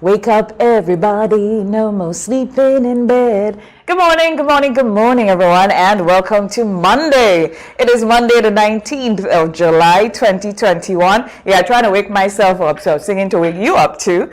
Wake up, everybody, no more sleeping in bed. Good morning, good morning, good morning, everyone, and welcome to Monday. It is Monday, the 19th of July, 2021. Yeah, trying to wake myself up, so I'm singing to wake you up too.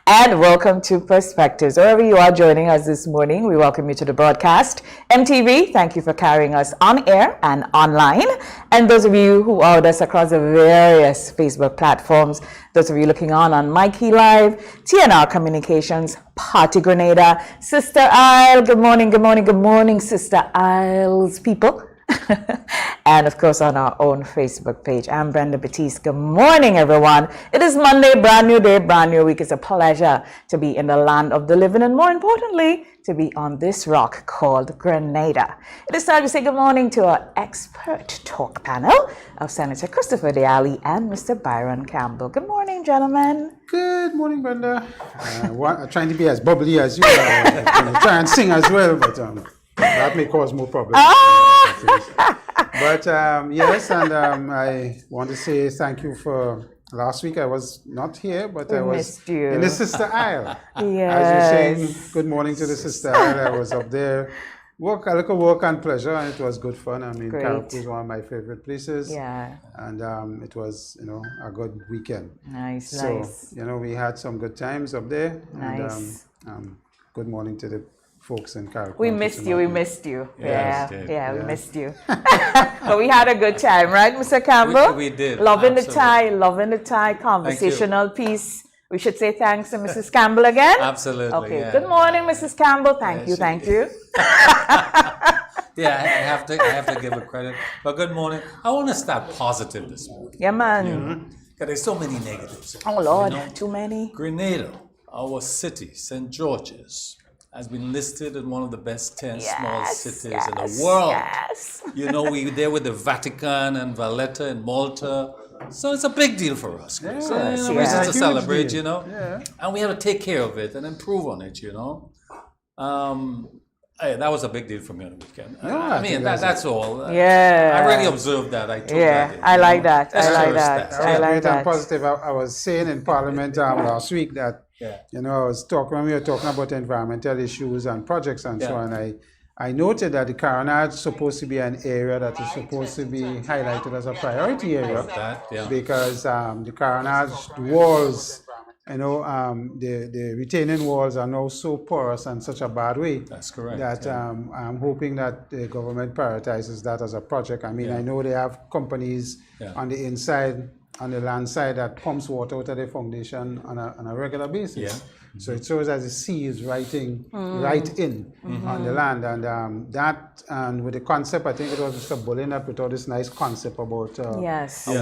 And welcome to Perspectives. Wherever you are joining us this morning, we welcome you to the broadcast. MTV, thank you for carrying us on air and online. And those of you who are with us across the various Facebook platforms, those of you looking on Mikey Live, TNR Communications, Partygrenada, Sister Isle, good morning, good morning, good morning, Sister Isle's people. And of course on our own Facebook page. I'm Brenda Batiste. Good morning, everyone. It is Monday, brand new day, brand new week. It's a pleasure to be in the land of the living and more importantly, to be on this rock called Grenada. It is time to say good morning to our expert talk panel of Senator Christopher Deali and Mr. Byron Campbell. Good morning, gentlemen. Good morning, Brenda. Trying to be as bubbly as you are. Try and sing as well, but that may cause more problems. But yes, and I want to say thank you for last week. I was not here, but I was in the Sister Isle. Yes. As you're saying, good morning to the Sister Isle. I was up there, a little work and pleasure, and it was good fun. I mean, Carrick was one of my favorite places. Yeah. And it was, a good weekend. Nice, so, nice. We had some good times up there. Nice. And good morning to the folks in Carrick. We missed you. We missed you. Yes, We missed you. But we had a good time, right, Mr. Campbell? We did. Loving absolutely. the tie, conversational piece. We should say thanks to Mrs. Campbell again. Absolutely. Okay. Yeah. Good morning, Mrs. Campbell. Thank you. Yeah, I have to give her credit. But good morning. I want to start positive this morning. Yeah, man. Because there's so many negatives. Oh Lord, too many. Grenada, our city, St. George's, has been listed as one of the best 10 small cities in the world. Yes. We were there with the Vatican and Valletta and Malta. So it's a big deal for us. Yes, So, reasons to celebrate, And we have to take care of it and improve on it, Hey, that was a big deal for me on the weekend. That's all. Yeah. I really observed that. I took that in, I like that. I like That was that. great and positive. I was saying in Parliament last week that, when we were talking about environmental issues and projects and so on, I noted that the Carenage is supposed to be an area that is supposed to be highlighted as a priority area because the Carenage walls, the retaining walls are now so porous and such a bad way. That's correct. That I'm hoping that the government prioritizes that as a project. I mean, I know they have companies on the inside, on the land side, that pumps water out of the foundation on a regular basis. Yeah. So it shows as the sea is right in on the land, and with the concept, I think it was Mr. Bullen that put out this nice concept about a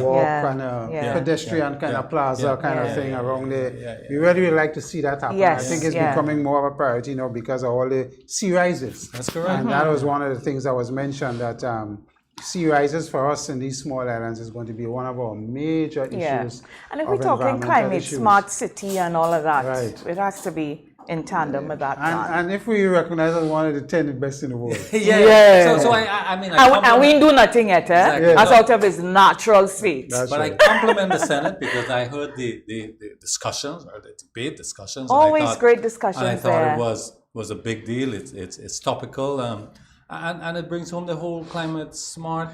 walk and a pedestrian kind of plaza kind of thing around there. We really would like to see that happen. Yes. I think it's becoming more of a priority now because of all the sea rises. That's correct. And that was one of the things that was mentioned, that sea rises for us in these small islands is going to be one of our major issues. And if we're talking climate smart city and all of that, it has to be in tandem with that plan. And if we recognize as one of the 10 best in the world. So I mean, and we do nothing yet, Exactly. As out of his natural state. I compliment the Senate because I heard the discussions or the debate discussions. Always great discussions. I thought it was a big deal. It's topical. And it brings home the whole climate smart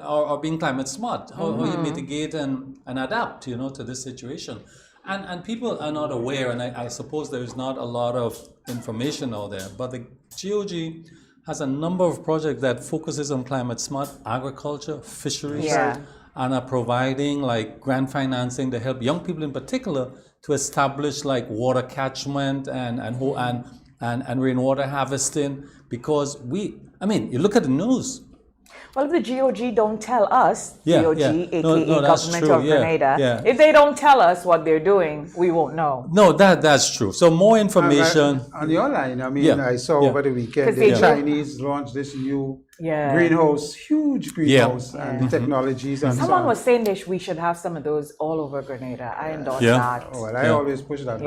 or being climate smart, how you mitigate and adapt, to this situation. And people are not aware, and I suppose there is not a lot of information out there, but the GOG has a number of projects that focuses on climate smart agriculture, fisheries, and are providing grant financing to help young people in particular to establish water catchment and rainwater harvesting, because you look at the news. Well, if the GOG don't tell us, GOG, aka Government true. of Grenada, if they don't tell us what they're doing, we won't know. No, that's true. So more information. On the online, I saw over the weekend the Chinese launched this new greenhouse, huge greenhouse, and the technologies and Someone was saying we should have some of those all over Grenada. I endorse that. Oh, well, I always push that.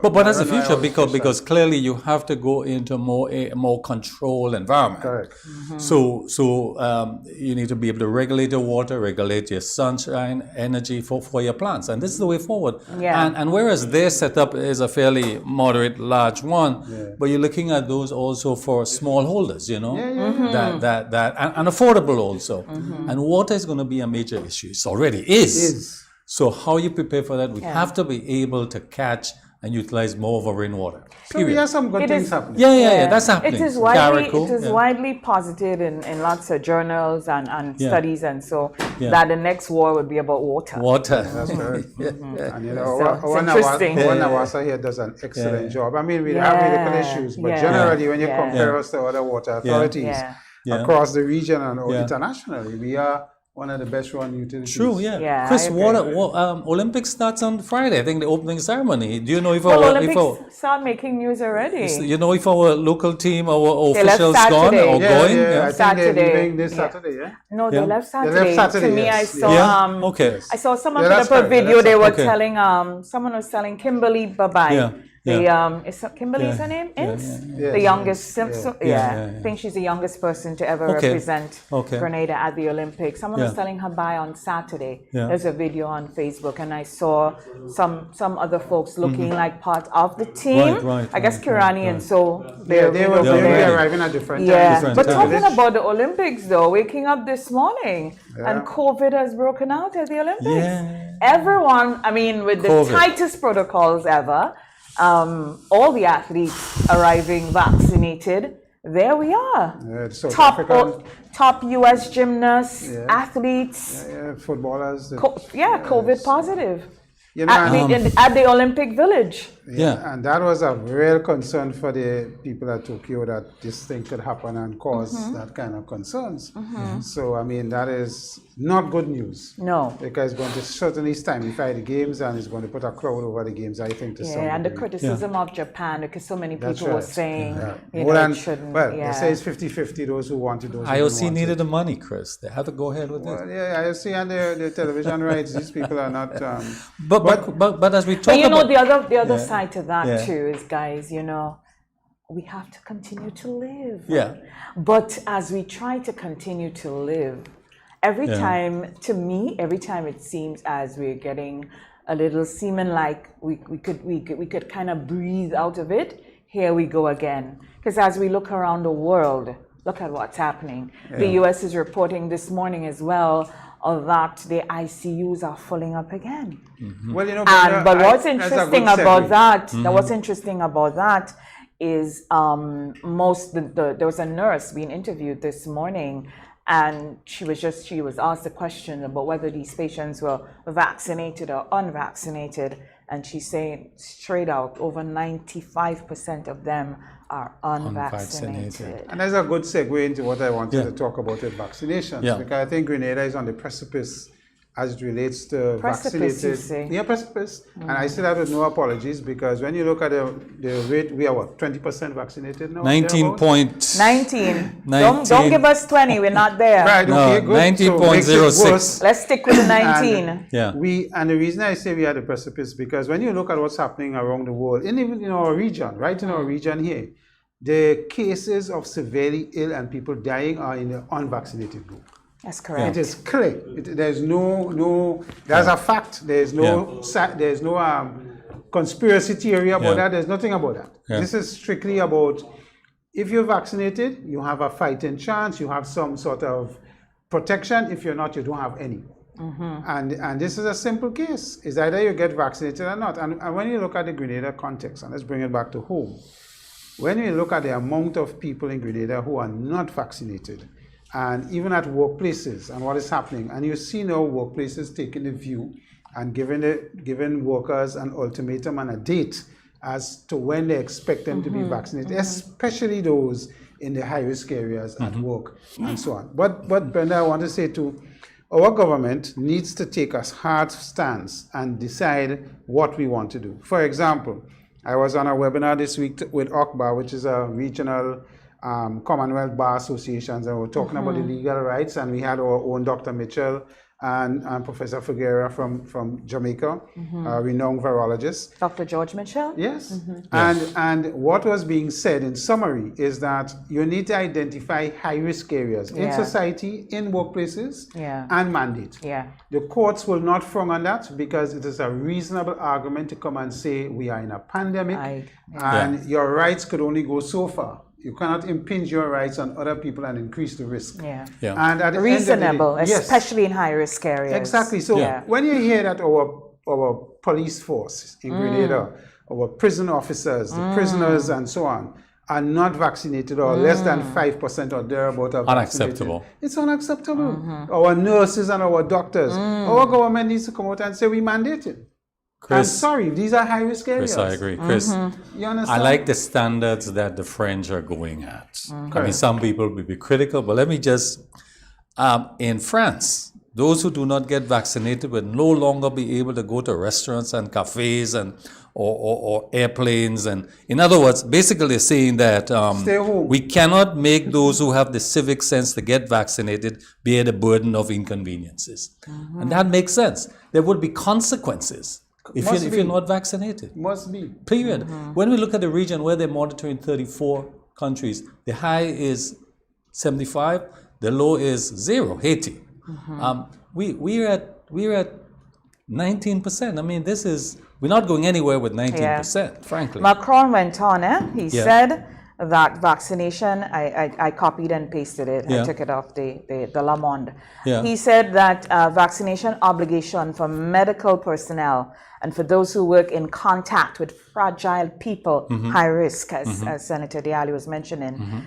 But that's the future because clearly you have to go into more controlled environment. Correct. So you need to be able to regulate your water, regulate your sunshine, energy for your plants, and this is the way forward. Yeah. And whereas their setup is a fairly moderate, large one, but you're looking at those also for smallholders, you know, and affordable also. And water is going to be a major issue. It already is. So how you prepare for that? We have to be able to catch and utilize more of our rainwater. So we have some good things happening. Yeah, that's happening. It is widely posited in lots of journals and studies, and so that the next war would be about water. That's right. And you know, So it's interesting. Nawasa here does an excellent job. I mean, we have medical issues, but generally, when you compare us to other water authorities across the region and internationally, we are one of the best run utilities. True, Chris, Olympics starts on Friday. I think the opening ceremony. Do you know if Olympics start making news already? You know if our local team, our officials gone or going? I think they're leaving this Saturday. No, they left Saturday. They left Saturday. To me, I saw. I saw someone put up a video. They were telling. Someone was telling Kimberly bye-bye. Is Kimberly's her name? The youngest. I think she's the youngest person to ever represent Grenada at the Olympics. Someone was telling her bye on Saturday. There's a video on Facebook, and I saw some other folks looking like part of the team. I guess Kirani, and so they will be arriving at different times. But talking about the Olympics, though, waking up this morning and COVID has broken out at the Olympics. Everyone, I mean, with the tightest protocols ever. All the athletes arriving vaccinated. There we are. Top U.S. gymnasts, athletes, footballers. COVID positive. You know, at the Olympic Village. And that was a real concern for the people at Tokyo, that this thing could happen and cause that kind of concerns. So, I mean, that is not good news. No. Because it's going to certainly stymify the games, and it's going to put a crowd over the games, I think, to some degree. And the criticism of Japan, because so many people were saying, it shouldn't. Well, they say it's 50-50, those who wanted, those who IOC needed the money, Chris. They had to go ahead with this. IOC and the television rights, these people are not... But as we talk but about... the other side to that too is, guys, you know, we have to continue to live. But as we try to continue to live, every time it seems as we're getting a little seeming like we could kind of breathe out of it, here we go again. Because as we look around the world, look at what's happening. The US is reporting this morning as well that the ICUs are filling up again. Well, you know, but what's interesting about that? What's interesting about that is there was a nurse being interviewed this morning, and she was asked a question about whether these patients were vaccinated or unvaccinated, and she's saying straight out, over 95% of them are unvaccinated. And that's a good segue into what I wanted to talk about with vaccinations, because I think Grenada is on the precipice as it relates to vaccinated. Precipice. And I say that with no apologies, because when you look at the rate, we are 20% vaccinated now? 19. Don't give us 20, we're not there. Right, okay, good. 19.06. Let's stick with the 19. And the reason I say we are at the precipice, because when you look at what's happening around the world, and even in our region, right in our region here, the cases of severely ill and people dying are in the unvaccinated group. That's correct. It is clear. There's there's a fact. There's no conspiracy theory about that. There's nothing about that. This is strictly about, if you're vaccinated, you have a fighting chance, you have some sort of protection. If you're not, you don't have any. And this is a simple case. It's either you get vaccinated or not. And when you look at the Grenada context, and let's bring it back to home, when you look at the amount of people in Grenada who are not vaccinated, and even at workplaces and what is happening, and you see now workplaces taking the view and giving workers an ultimatum and a date as to when they expect them to be vaccinated, especially those in the high-risk areas at work and so on. But Brenda, I want to say too, our government needs to take a hard stance and decide what we want to do. For example, I was on a webinar this week with OCBA, which is a regional Commonwealth Bar Associations, and we're talking about the legal rights, and we had our own Dr. Mitchell and Professor Figueroa from Jamaica, a renowned virologist. Dr. George Mitchell? Yes. And what was being said in summary is that you need to identify high-risk areas in society, in workplaces, and mandate. The courts will not frown on that because it is a reasonable argument to come and say we are in a pandemic and your rights could only go so far. You cannot impinge your rights on other people and increase the risk. And at the reasonable, end of the day, especially in high-risk areas. Exactly. So when you hear that our police force in Grenada, our prison officers, the prisoners and so on, are not vaccinated or less than 5% or thereabout are vaccinated. Unacceptable. It's unacceptable. Our nurses and our doctors, our government needs to come out and say we mandate it. Chris, I'm sorry, these are high-risk areas. Chris, I agree. Chris, you understand? I like the standards that the French are going at. I mean, some people will be critical, but let me just, in France, those who do not get vaccinated will no longer be able to go to restaurants and cafes and or airplanes. And in other words, basically they're saying that Stay home. we cannot make those who have the civic sense to get vaccinated bear the burden of inconveniences. And that makes sense. There would be consequences if you're not vaccinated. Must be. Period. When we look at the region where they're monitoring 34 countries, the high is 75, the low is 0, Haiti. We're at 19%. I mean, we're not going anywhere with 19%, frankly. Macron went on, he said that vaccination, I copied and pasted it, I took it off the Le Monde. He said that vaccination obligation for medical personnel and for those who work in contact with fragile people, high risk, as Senator Diallo was mentioning,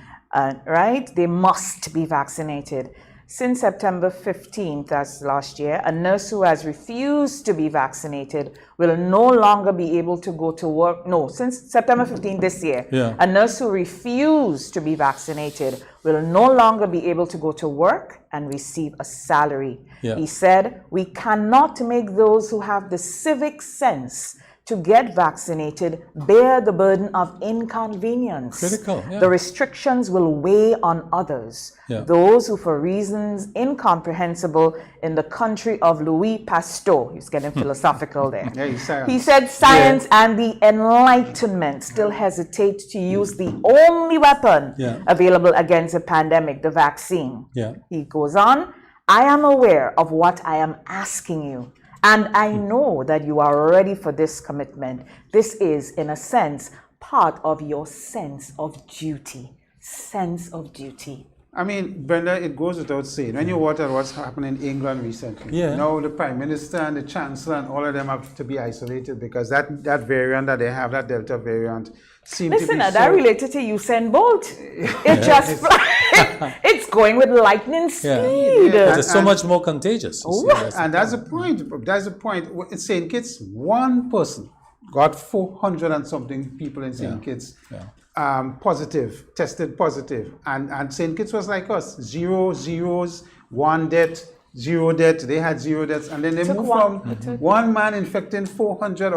right? They must be vaccinated. Since September 15th, that's last year, a nurse who has refused to be vaccinated will no longer be able to go to work. No, since September 15th this year, a nurse who refused to be vaccinated will no longer be able to go to work and receive a salary. He said, we cannot make those who have the civic sense to get vaccinated bear the burden of inconvenience. Critical, The restrictions will weigh on others, those who for reasons incomprehensible in the country of Louis Pasteur, he's getting philosophical there. He said science and the Enlightenment still hesitate to use the only weapon available against a pandemic, the vaccine. He goes on, I am aware of what I am asking you. And I know that you are ready for this commitment. This is, in a sense, part of your sense of duty. Sense of duty. I mean, Brenda, it goes without saying. When you watch what's happened in England recently, now the Prime Minister and the Chancellor and all of them have to be isolated because that variant that they have, that Delta variant, seems to be that related to Usain Bolt. It just it's going with lightning speed. It's so much more contagious. And that's the point. That's the point. It's St. Kitts, one person got 400 and something people in St. Kitts positive, tested positive. And St. Kitts was like us, 0 zeros, 1 death, 0 death. They had 0 deaths. And then they moved from one man infecting 400,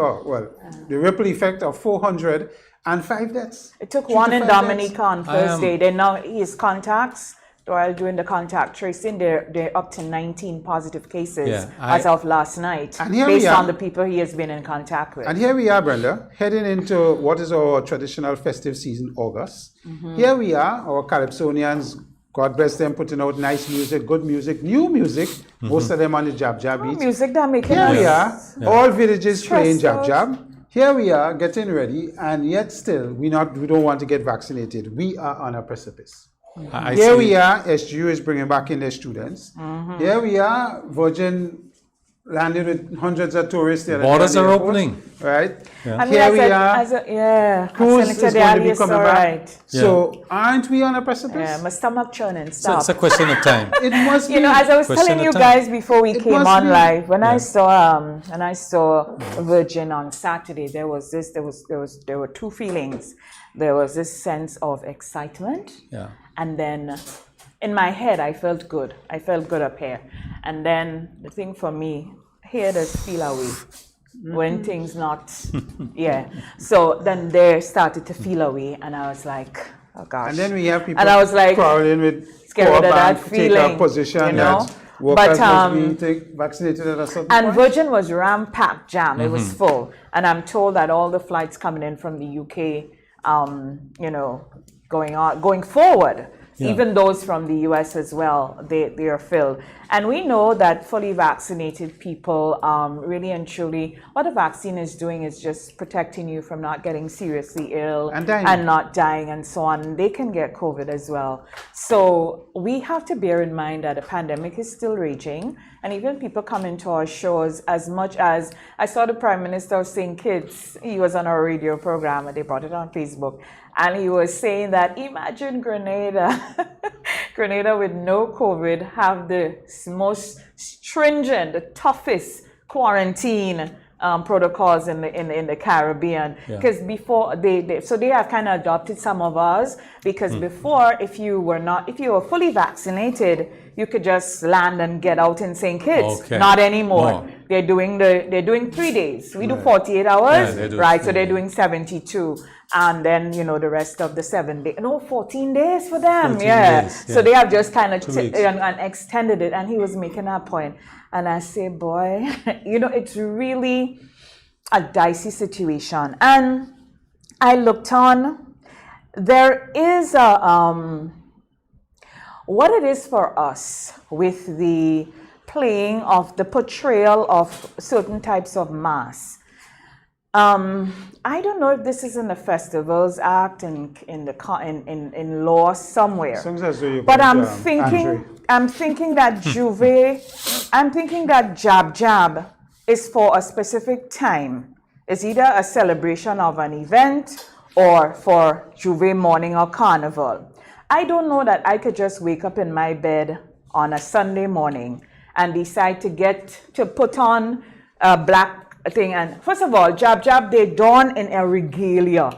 the ripple effect of 400 and 5 deaths. It took one in Dominica on Thursday. Then now his contacts, while doing the contact tracing, they're up to 19 positive cases as of last night, based on the people he has been in contact with. And here we are, Brenda, heading into what is our traditional festive season, August. Here we are, our Calypsonians, God bless them, putting out nice music, good music, new music, most of them on the jab beat. Music that making Here we are, all villages playing jab. Here we are getting ready, and yet still we don't want to get vaccinated. We are on a precipice. Here we are, SGU is bringing back in their students. Here we are, Virgin landed with hundreds of tourists. Borders are opening. Right? I mean, Here we are. Cruise is going to be coming back. So aren't we on a precipice? Yeah, my stomach churning. Stop. So it's a question of time. It must be. You know, as I was telling you guys before we came on live, when I saw Virgin on Saturday, there were two feelings. There was this sense of excitement, and then in my head I felt good. I felt good up here, and then the thing for me here does feel away when things not So then they started to feel away, and I was like, oh gosh. And then we have people and I was like, quarreling with scared of that take a feeling, position you know? Workers must be vaccinated at a certain and point? Virgin was ram-packed jam. It was full. And I'm told that all the flights coming in from the UK, going forward, even those from the US as well, they are filled. And we know that fully vaccinated people, really and truly, what the vaccine is doing is just protecting you from not getting seriously ill and not dying and so on. They can get COVID as well. So we have to bear in mind that the pandemic is still raging. And even people come into our shows, as much as I saw the Prime Minister of St. Kitts, he was on our radio program and they brought it on Facebook. And he was saying that imagine Grenada, Grenada with no COVID have the most stringent, the toughest quarantine protocols in the Caribbean. Because before they have kind of adopted some of ours. Because before, if you were fully vaccinated, you could just land and get out in St. Kitts. Okay. Not anymore. No. They're doing 3 days. We do 48 hours, right? So they're doing 72. And then, the rest of the 7 days. No, 14 days for them. 14 days, so they have just kind of and extended it. And he was making that point. And I say, boy, it's really a dicey situation. And I looked on, there is what it is for us with the playing of the portrayal of certain types of mass. I don't know if this is in the Festivals Act in law somewhere. But I'm thinking that jab is for a specific time. It's either a celebration of an event or for Juve morning or carnival. I don't know that I could just wake up in my bed on a Sunday morning and decide to put on a black thing. And first of all, jab, they don in a regalia.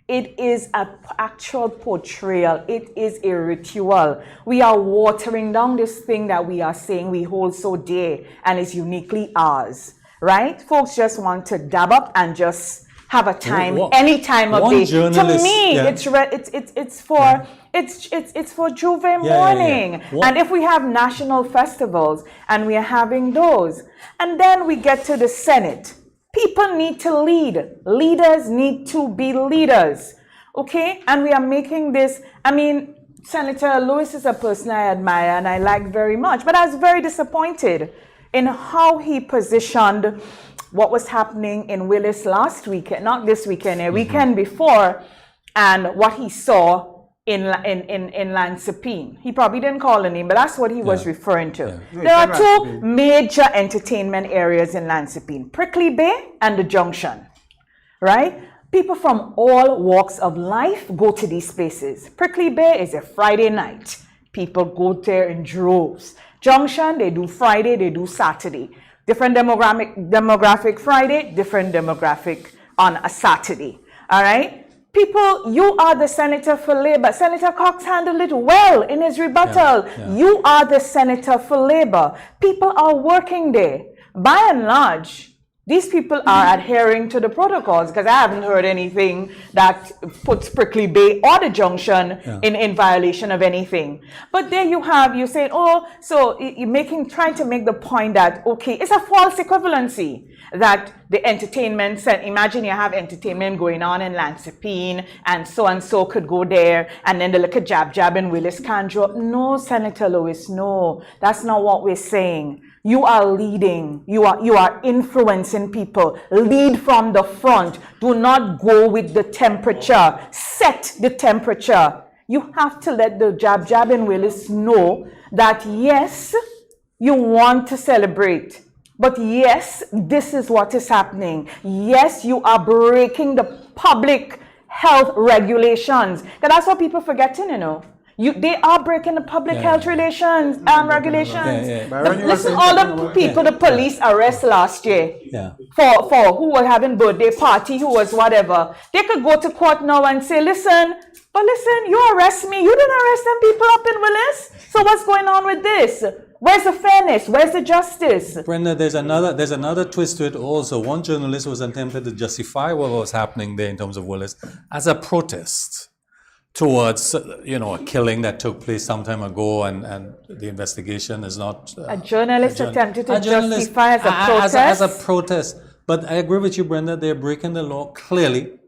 It is an actual portrayal. It is a ritual. We are watering down this thing that we are saying we hold so dear and is uniquely ours, right? Folks just want to dab up and just have a time, any time of day. To me, it's for Juve morning. And if we have national festivals and we are having those, and then we get to the Senate, people need to lead. Leaders need to be leaders. Okay? And we are making this, Senator Lewis is a person I admire and I like very much, but I was very disappointed in how he positioned what was happening in Willis last weekend, not this weekend, a weekend before, and what he saw in Lansepine. He probably didn't call the name, but that's what he was referring to. There are two major entertainment areas in Lansepine, Prickly Bay and the Junction, right? People from all walks of life go to these places. Prickly Bay is a Friday night. People go there in droves. Junction, they do Friday, they do Saturday. Different demographic Friday, different demographic on a Saturday. All right? People, you are the senator for Labour. Senator Cox handled it well in his rebuttal. You are the senator for Labour. People are working there. By and large, these people are adhering to the protocols, because I haven't heard anything that puts Prickly Bay or the Junction in violation of anything. But there you say, so you're trying to make the point that, okay, it's a false equivalency that the entertainment, imagine you have entertainment going on in Lansepine and so could go there, and then the little jab in Willis can't drop. No, Senator Lewis, no, that's not what we're saying. You are leading. You are influencing people. Lead from the front. Do not go with the temperature. Set the temperature. You have to let the jab and Willis know that yes, you want to celebrate. But yes, this is what is happening. Yes, you are breaking the public health regulations. Because that's what people forgetting, They are breaking the public health regulations. Listen, all the people the police arrest last year for who were having birthday party, who was whatever. They could go to court now and say, listen, you arrest me. You didn't arrest them people up in Willis. So what's going on with this? Where's the fairness? Where's the justice? Brenda, there's another twist to it also. One journalist was attempted to justify what was happening there in terms of Willis as a protest. towards a killing that took place some time ago, and the investigation is not. A journalist attempted to journalist, justify as a protest. As a protest. But I agree with you, Brenda. They're breaking the law clearly,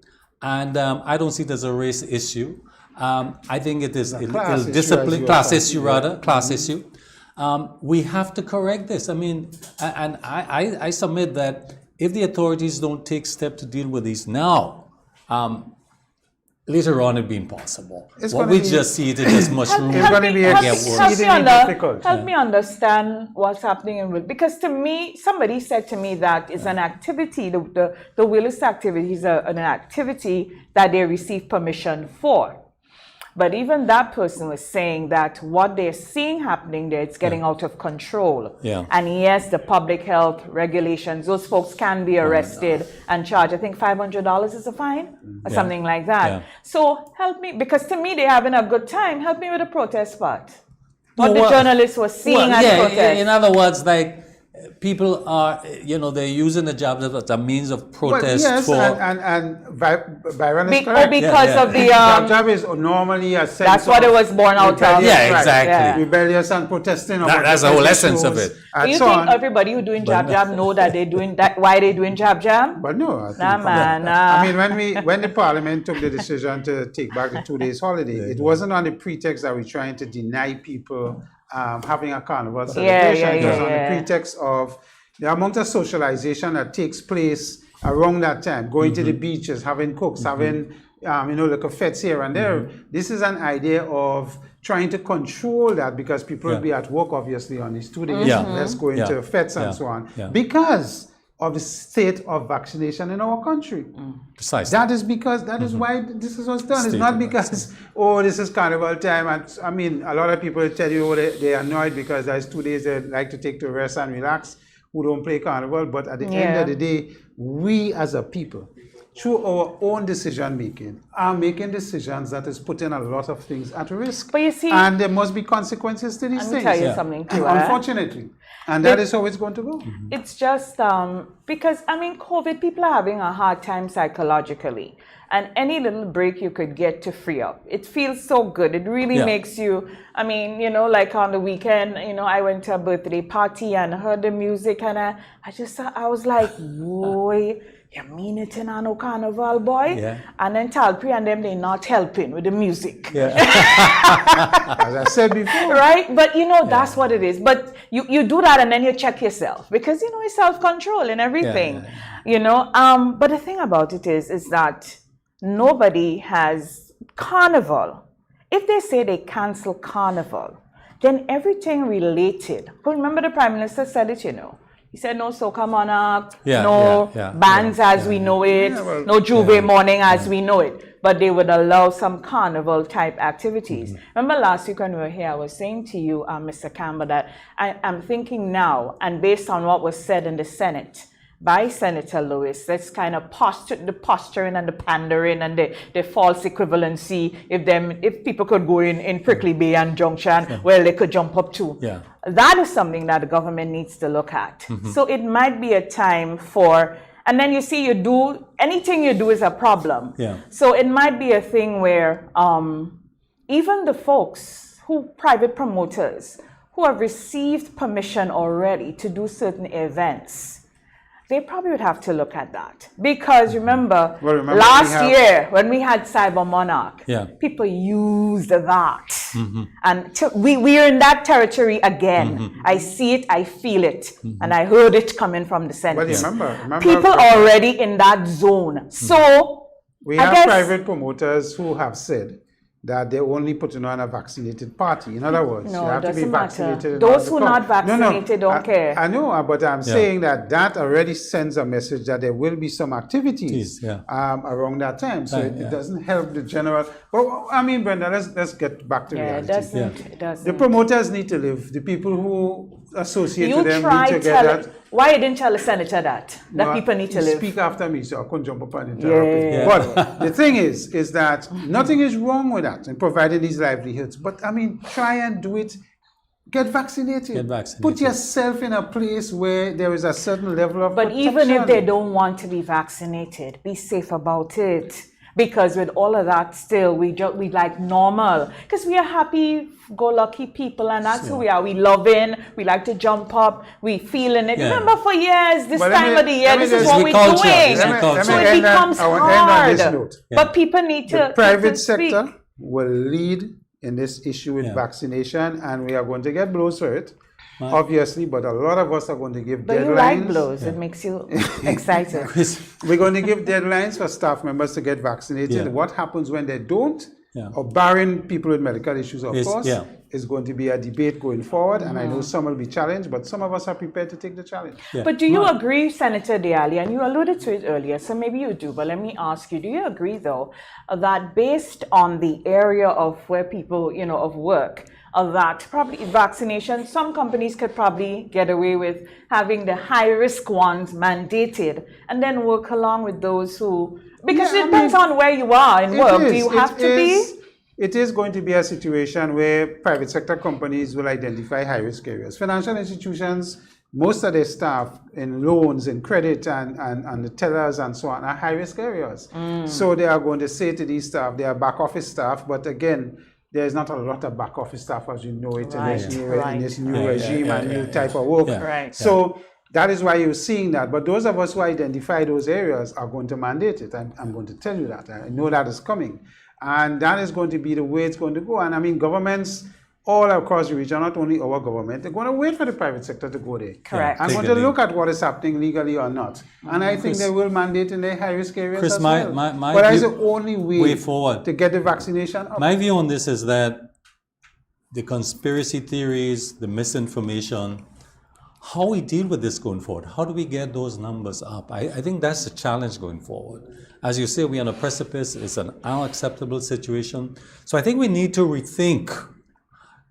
and I don't see it as a race issue. I think it is class issue. We have to correct this. I mean, and I submit that if the authorities don't take steps to deal with these now, later on it'd be impossible. We just see it as mushroom. It's going to be exceedingly difficult. Help me understand what's happening in Will. Because to me, somebody said to me that it's an activity, the Willis activity is an activity that they receive permission for. But even that person was saying that what they're seeing happening there, it's getting out of control. Yeah. And yes, the public health regulations, those folks can be arrested and charged. I think $500 is a fine or something like that. Yeah. So help me, because to me, they're having a good time. Help me with the protest part. What the journalists were seeing as protest. In other words, like, people are, they're using the jab as a means of protest. Well, yes, and Byron is correct. Because of the jab is normally a sense. That's what it was born out of. Yeah, exactly. Yeah. Rebellious and protesting. That's the whole essence of it. Do you think everybody who's doing jab know that they're doing that? Why they're doing jab? But no, I think I mean, when the Parliament took the decision to take back the 2 days holiday, it wasn't on the pretext that we're trying to deny people having a carnival celebration. It was on the pretext of the amount of socialization that takes place around that time, going to the beaches, having cooks, having like a fete here and there. This is an idea of trying to control that, because people will be at work obviously on these 2 days. Let's go into fetes and so on, because of the state of vaccination in our country. Precisely. That is because, that is why this is what's done. It's not because, this is carnival time. And I mean, a lot of people tell you they're annoyed because there's 2 days they like to take to rest and relax, who don't play carnival. But at the end of the day, we as a people, through our own decision making, are making decisions that is putting a lot of things at risk. But you see, and there must be consequences to these things. Let me tell you something too. Unfortunately. And that is how it's going to go. It's just because, COVID, people are having a hard time psychologically. And any little break you could get to free up, it feels so good. It really makes you, like on the weekend, I went to a birthday party and heard the music, and I was like, boy, you mean it in no carnival, boy? Yeah. And then Talpi and them, they're not helping with the music. Yeah. As I said before. Right? But that's what it is. But you do that and then you check yourself, because it's self-control and everything. But the thing about it is that nobody has carnival. If they say they cancel carnival, then everything related. But remember, the Prime Minister said it, He said no soca monarch, bands as we know it, no Juve morning as we know it. But they would allow some carnival type activities. Remember last week when we were here, I was saying to you, Mr. Campbell, that I'm thinking now, and based on what was said in the Senate by Senator Lewis, that's kind of the posturing and the pandering and the false equivalency. If people could go in Prickly Bay and Junction, well, they could jump up too. Yeah. That is something that the government needs to look at. So it might be a time for, and then you see, anything you do is a problem. Yeah. So it might be a thing where even the folks private promoters who have received permission already to do certain events, they probably would have to look at that. Because remember last year when we had Cyber Monarch, people used that. And we're in that territory again. I see it, I feel it, and I heard it coming from the Senate. But remember people already in that zone. So we have private promoters who have said that they're only putting on a vaccinated party. In other words, you have to be vaccinated. Those who are not vaccinated don't care. I know, but I'm saying that already sends a message that there will be some activities around that time. So it doesn't help the general. Well, Brenda, let's get back to reality. It doesn't. The promoters need to live. The people who associate with them need to get that. Why you didn't tell the senator that people need to live? Speak after me, so I couldn't jump up and interrupt. But the thing is that nothing is wrong with that in providing these livelihoods. But try and do it. Get vaccinated. Put yourself in a place where there is a certain level of protection. But even if they don't want to be vaccinated, be safe about it. Because with all of that, still we like normal, because we are happy-go-lucky people, and that's who we are. We love in, we like to jump up, we feeling it. Remember, for years, this time of the year, this is what we're doing. So it becomes hard. But people need to. The private sector will lead in this issue with vaccination, and we are going to get blows for it. Obviously, but a lot of us are going to give deadlines. But you like blows, it makes you excited. We're going to give deadlines for staff members to get vaccinated. What happens when they don't, or barring people with medical issues, of course, is going to be a debate going forward. And I know some will be challenged, but some of us are prepared to take the challenge. But do you agree, Senator Diali, and you alluded to it earlier, so maybe you do, but let me ask you, do you agree, though, that based on the area of where people, of work, that probably vaccination, some companies could probably get away with having the high-risk ones mandated and then work along with those who, because it depends on where you are in work. Do you have to be? It is going to be a situation where private sector companies will identify high-risk areas. Financial institutions, most of their staff in loans and credit and the tellers and so on are high-risk areas. So they are going to say to these staff, they are back office staff, but again, there's not a lot of back office staff as you know it in this new regime and new type of work. So that is why you're seeing that. But those of us who identify those areas are going to mandate it. I'm going to tell you that. I know that is coming. And that is going to be the way it's going to go. And I mean, governments all across the region, not only our government, they're going to wait for the private sector to go there. Correct. I'm going to look at what is happening legally or not. And I think they will mandate in the high-risk areas as well. But that's the only way forward to get the vaccination up. My view on this is that the conspiracy theories, the misinformation, how we deal with this going forward, how do we get those numbers up? I think that's the challenge going forward. As you say, we're on a precipice. It's an unacceptable situation. So I think we need to rethink,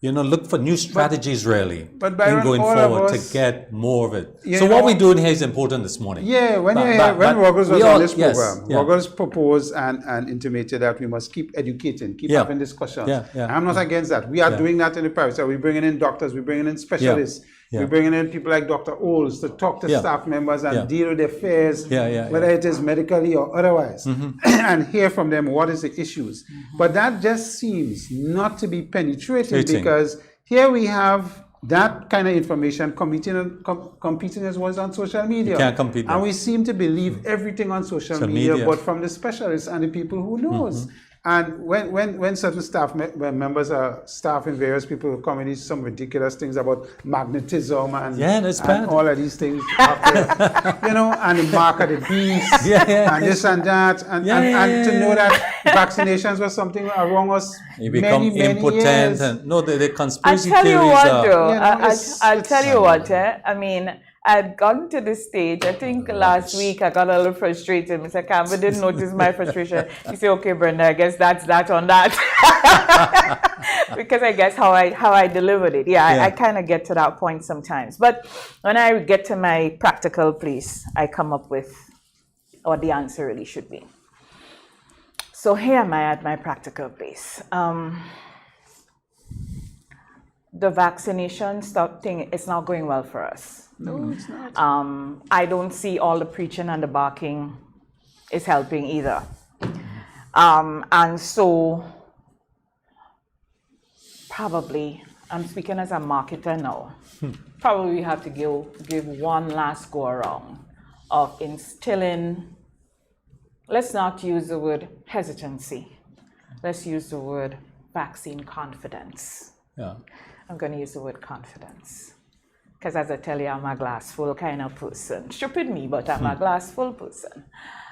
look for new strategies really in going forward to get more of it. So what we're doing here is important this morning. Yeah, when Ruggles was on this program, Ruggles proposed and intimated that we must keep educating, keep having discussions. I'm not against that. We are doing that in the private sector. We're bringing in doctors, we're bringing in specialists. We're bringing in people like Dr. Oles to talk to staff members and deal with their fears, whether it is medically or otherwise, and hear from them what is the issues. But that just seems not to be penetrating because here we have that kind of information competing as well as on social media. You can't compete there. And we seem to believe everything on social media, but from the specialists and the people who knows. And when certain staff members are staff in various people come in some ridiculous things about magnetism and all of these things out there, and the mark of the beast and this and that, and to know that vaccinations was something wrong us you become impotent years. And the conspiracy theories. I'll tell you what. I mean, I'd gotten to this stage. I think last week I got a little frustrated. Mr. Campbell didn't notice my frustration. He said, "Okay, Brenda, I guess that's that on that." Because I guess how I delivered it. I kind of get to that point sometimes. But when I get to my practical place, I come up with what the answer really should be. So here am I at my practical place. The vaccination thing, it's not going well for us. No, it's not. I don't see all the preaching and the barking is helping either. And so probably, I'm speaking as a marketer now, probably we have to give one last go around of instilling, let's not use the word hesitancy. Let's use the word vaccine confidence. I'm going to use the word confidence. Because as I tell you, I'm a glass full kind of person. Stupid me, but I'm a glass full person.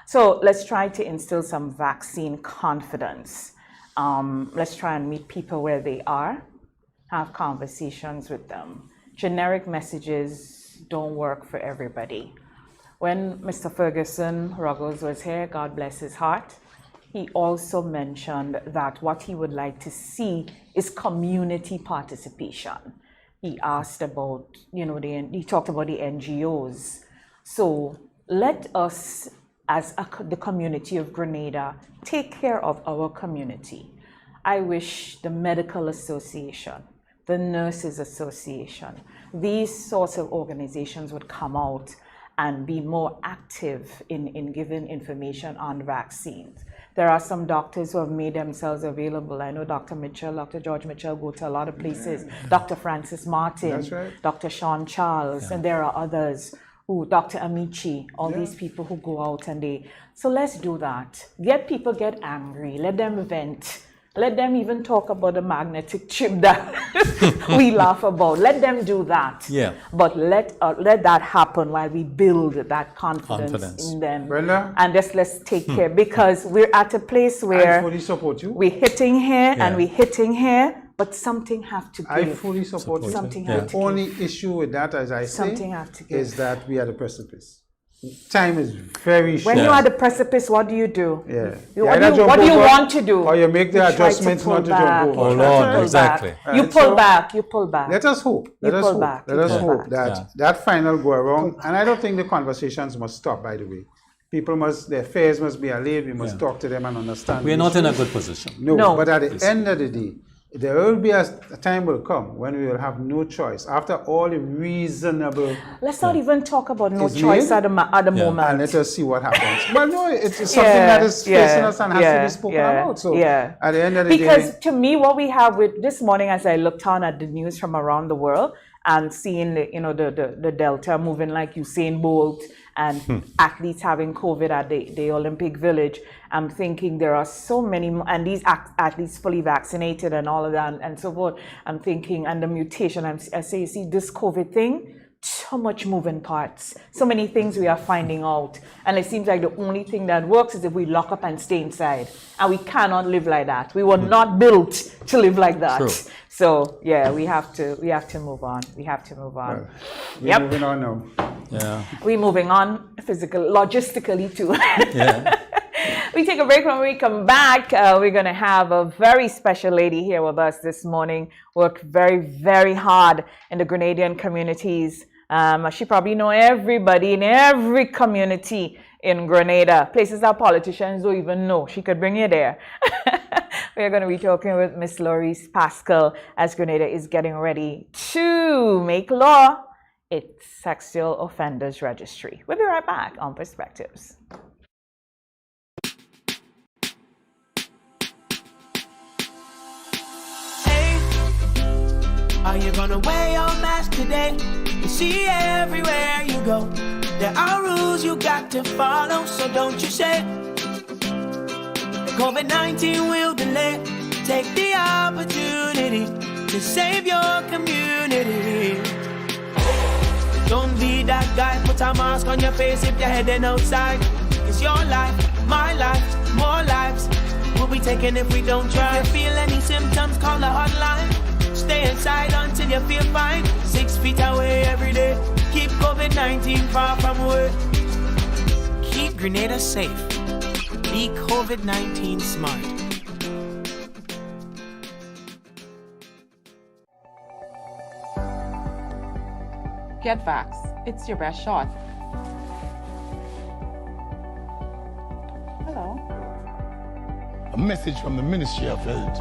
So let's try to instill some vaccine confidence. Let's try and meet people where they are, have conversations with them. Generic messages don't work for everybody. When Mr. Ferguson Ruggles was here, God bless his heart, he also mentioned that what he would like to see is community participation. He asked about, he talked about the NGOs. So let us, as the community of Grenada, take care of our community. I wish the Medical Association, the Nurses Association, these sorts of organizations would come out and be more active in giving information on vaccines. there are some doctors who have made themselves available. I know Dr. Mitchell, Dr. George Mitchell go to a lot of places. Dr. Francis Martin, That's right. Dr. Sean Charles, and there are others. Dr. Amici, all these people who go out and so let's do that. Get angry, let them vent. Let them even talk about the magnetic chip that we laugh about. Let them do that. Yeah. But let that happen while we build that confidence in them. Brenda? And let's take care, because we're at a place I where fully support you. we're hitting here and we're hitting here, but something have to give. I fully support you. Something The have to only give. issue with that, as I say, Something have to give. is that we are at the precipice. Time is very short. When you're at the precipice, what do you do? Yeah. What do you want to do? Or you make the You try to adjustments pull not to back. jump over. Hold You on, pull exactly. back. You Right, pull so back. You pull back. Let us hope. Let us pull hope. back. Let You us pull hope back. that that final go around. And I don't think the conversations must stop, by the way. People their fears must be allayed. We must talk to them and understand. We're the not in a issues. good position. No, but at the end of the day, there will be a time will come when we will have no choice. After all the reasonable, Let's not even talk about no Is choice made? at the moment. and let us see what happens. Well, no, it's something that is facing us and has to be spoken about. So at the end of the because day, to me, what we have with this morning, as I looked on at the news from around the world and seeing the Delta moving like Usain Bolt and athletes having COVID at the Olympic Village, I'm thinking there are so many, and these athletes fully vaccinated and all of that and so forth. I'm thinking, and the mutation, I say, you see, this COVID thing, so much moving parts, so many things we are finding out. And it seems like the only thing that works is if we lock up and stay inside. And we cannot live like that. We were not built to live like that. True. So yeah, we have to move on. We have to move on. we're moving on now. Yeah. We're moving on logistically too. Yeah. We take a break. When we come back, we're going to have a very special lady here with us this morning. Worked very, very hard in the Grenadian communities. She probably know everybody in every community in Grenada. Places that politicians don't even know. She could bring you there. We're going to be talking with Ms Lorice Pascal as Grenada is getting ready to make law its sexual offenders registry. We'll be right back on Perspectives. Are you gonna wear your mask today? You see everywhere you go, there are rules you got to follow, so don't you say COVID-19 will delay. Take the opportunity to save your community. Don't be that guy, put a mask on your face if you're heading outside. It's your life, my life, more lives will be taken if we don't try. If you feel any symptoms, call the hotline. Stay inside until you feel fine. 6 feet away every day. Keep COVID-19 far from away. Keep Grenada safe. Be COVID-19 smart. Get vax. It's your best shot. Hello. A message from the Ministry of Health.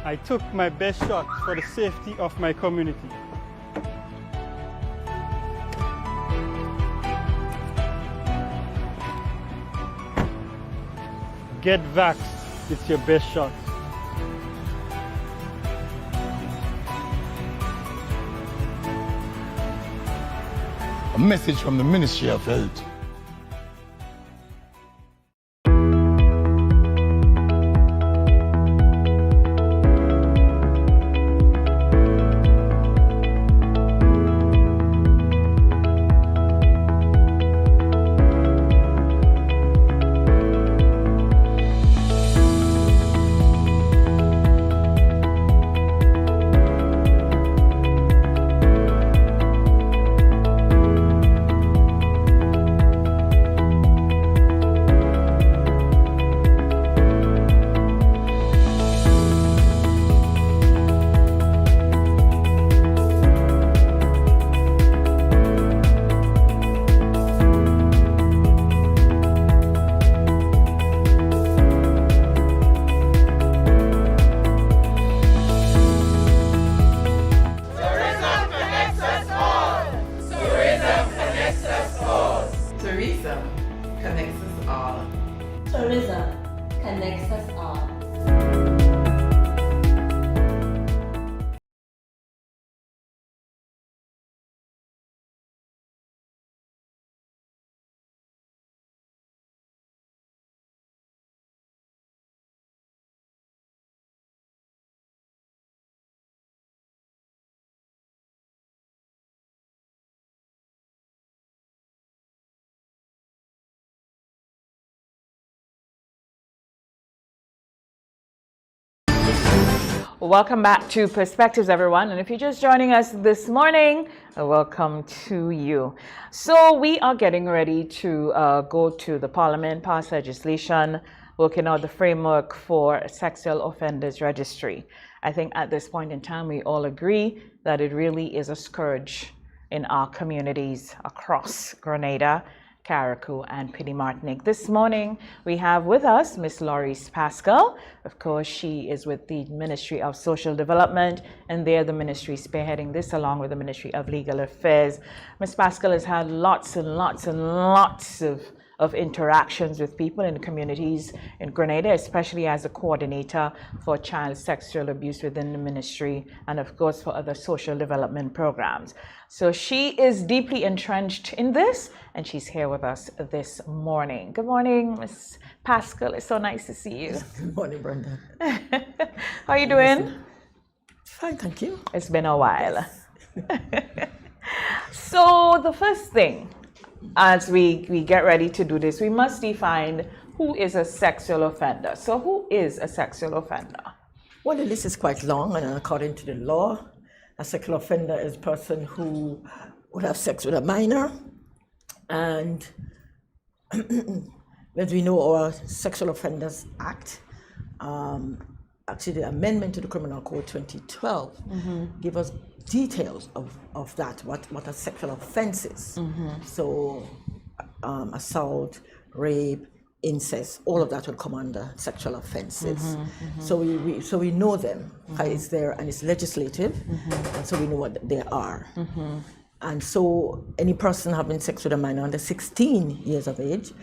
I took my best shot for the safety of my community. Get vaxxed, it's your best shot. A message from the Ministry of Health. Tourism connects us all. Tourism connects us all. Welcome back to Perspectives, everyone. And if you're just joining us this morning, welcome to you. So we are getting ready to go to the Parliament, pass legislation, working out the framework for sexual offenders registry. I think at this point in time, we all agree that it really is a scourge in our communities across Grenada, Carriacou, and Petite Martinique. This morning, we have with us Ms Lorice Pascal. Of course, she is with the Ministry of Social Development, and they're the ministry spearheading this along with the Ministry of Legal Affairs. Ms Pascal has had lots and lots and lots of interactions with people in communities in Grenada, especially as a coordinator for child sexual abuse within the ministry, and of course for other social development programs. So she is deeply entrenched in this, and she's here with us this morning. Good morning, Ms. Pascal. It's so nice to see you. Good morning, Brenda. How are you doing? Fine, thank you. It's been a while. So the first thing, as we get ready to do this, we must define who is a sexual offender. So who is a sexual offender? Well, the list is quite long, and according to the law, a sexual offender is a person who would have sex with a minor. And as we know, our Sexual Offenders Act, actually the amendment to the Criminal Code 2012, give us details of that, what are sexual offenses. So assault, rape, incest, all of that will come under sexual offenses. So we know them. It's there, and it's legislative, and so we know what they are. And so any person having sex with a minor under 16 years of age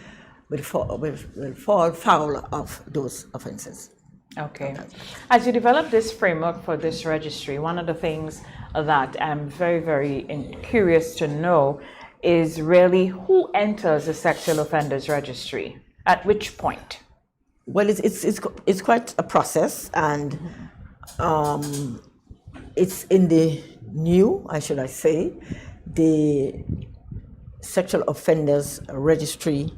will fall foul of those offenses. Okay. As you develop this framework for this registry, one of the things that I'm very, very curious to know is really who enters the sexual offenders registry, at which point? Well, it's quite a process, and it's in the new, should I say, the Sexual Offenders Registry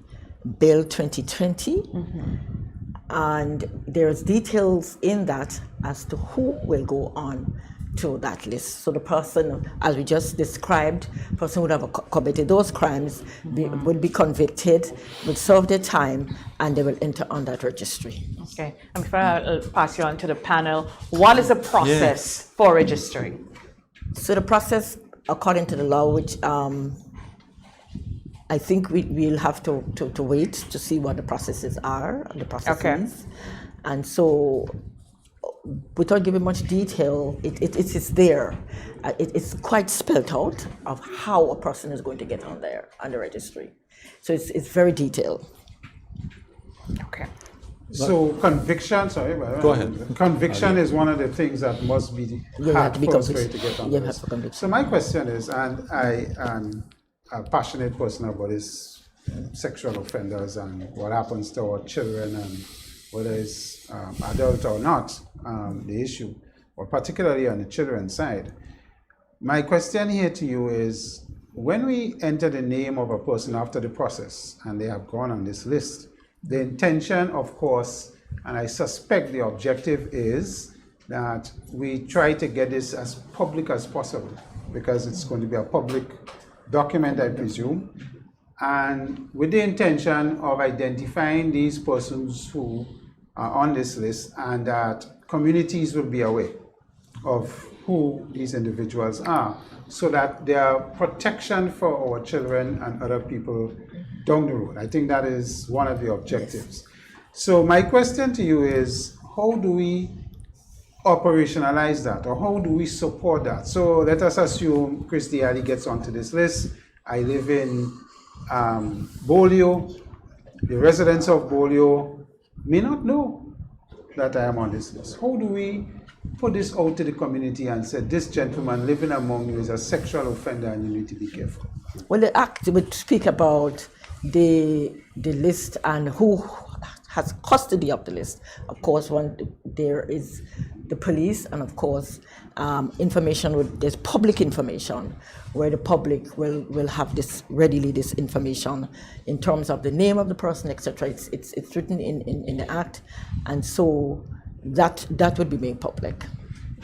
Bill 2020. And there's details in that as to who will go on to that list. So the person, as we just described, person would have committed those crimes, will be convicted, will serve their time, and they will enter on that registry. Okay, and before I pass you on to the panel, what is the process for registering? So the process, according to the law, which I think we'll have to wait to see what the processes are, the processes. And so without giving much detail, it is there. It's quite spelled out of how a person is going to get on there, on the registry. So it's very detailed. Okay. So conviction, Go ahead. Conviction is one of the things that must be hard first way to get on You this. have to convict. So my question is, and I am a passionate person about this sexual offenders and what happens to our children and whether it's adult or not, the issue, or particularly on the children's side. My question here to you is, when we enter the name of a person after the process and they have gone on this list, the intention, of course, and I suspect the objective is that we try to get this as public as possible because it's going to be a public document, I presume, and with the intention of identifying these persons who are on this list and that communities will be aware of who these individuals are so that there are protection for our children and other people down the road. I think that is one of the objectives. So my question to you is, how do we operationalize that, or how do we support that? So let us assume Christy Ali gets onto this list. I live in Bolio. The residents of Bolio may not know that I am on this list. How do we put this out to the community and say, this gentleman living among you is a sexual offender and you need to be careful? Well, the Act would speak about the list and who has custody of the list. Of course, there is the police, and of course, there's public information where the public will have this information in terms of the name of the person, etc. It's written in the Act, and so that would be made public.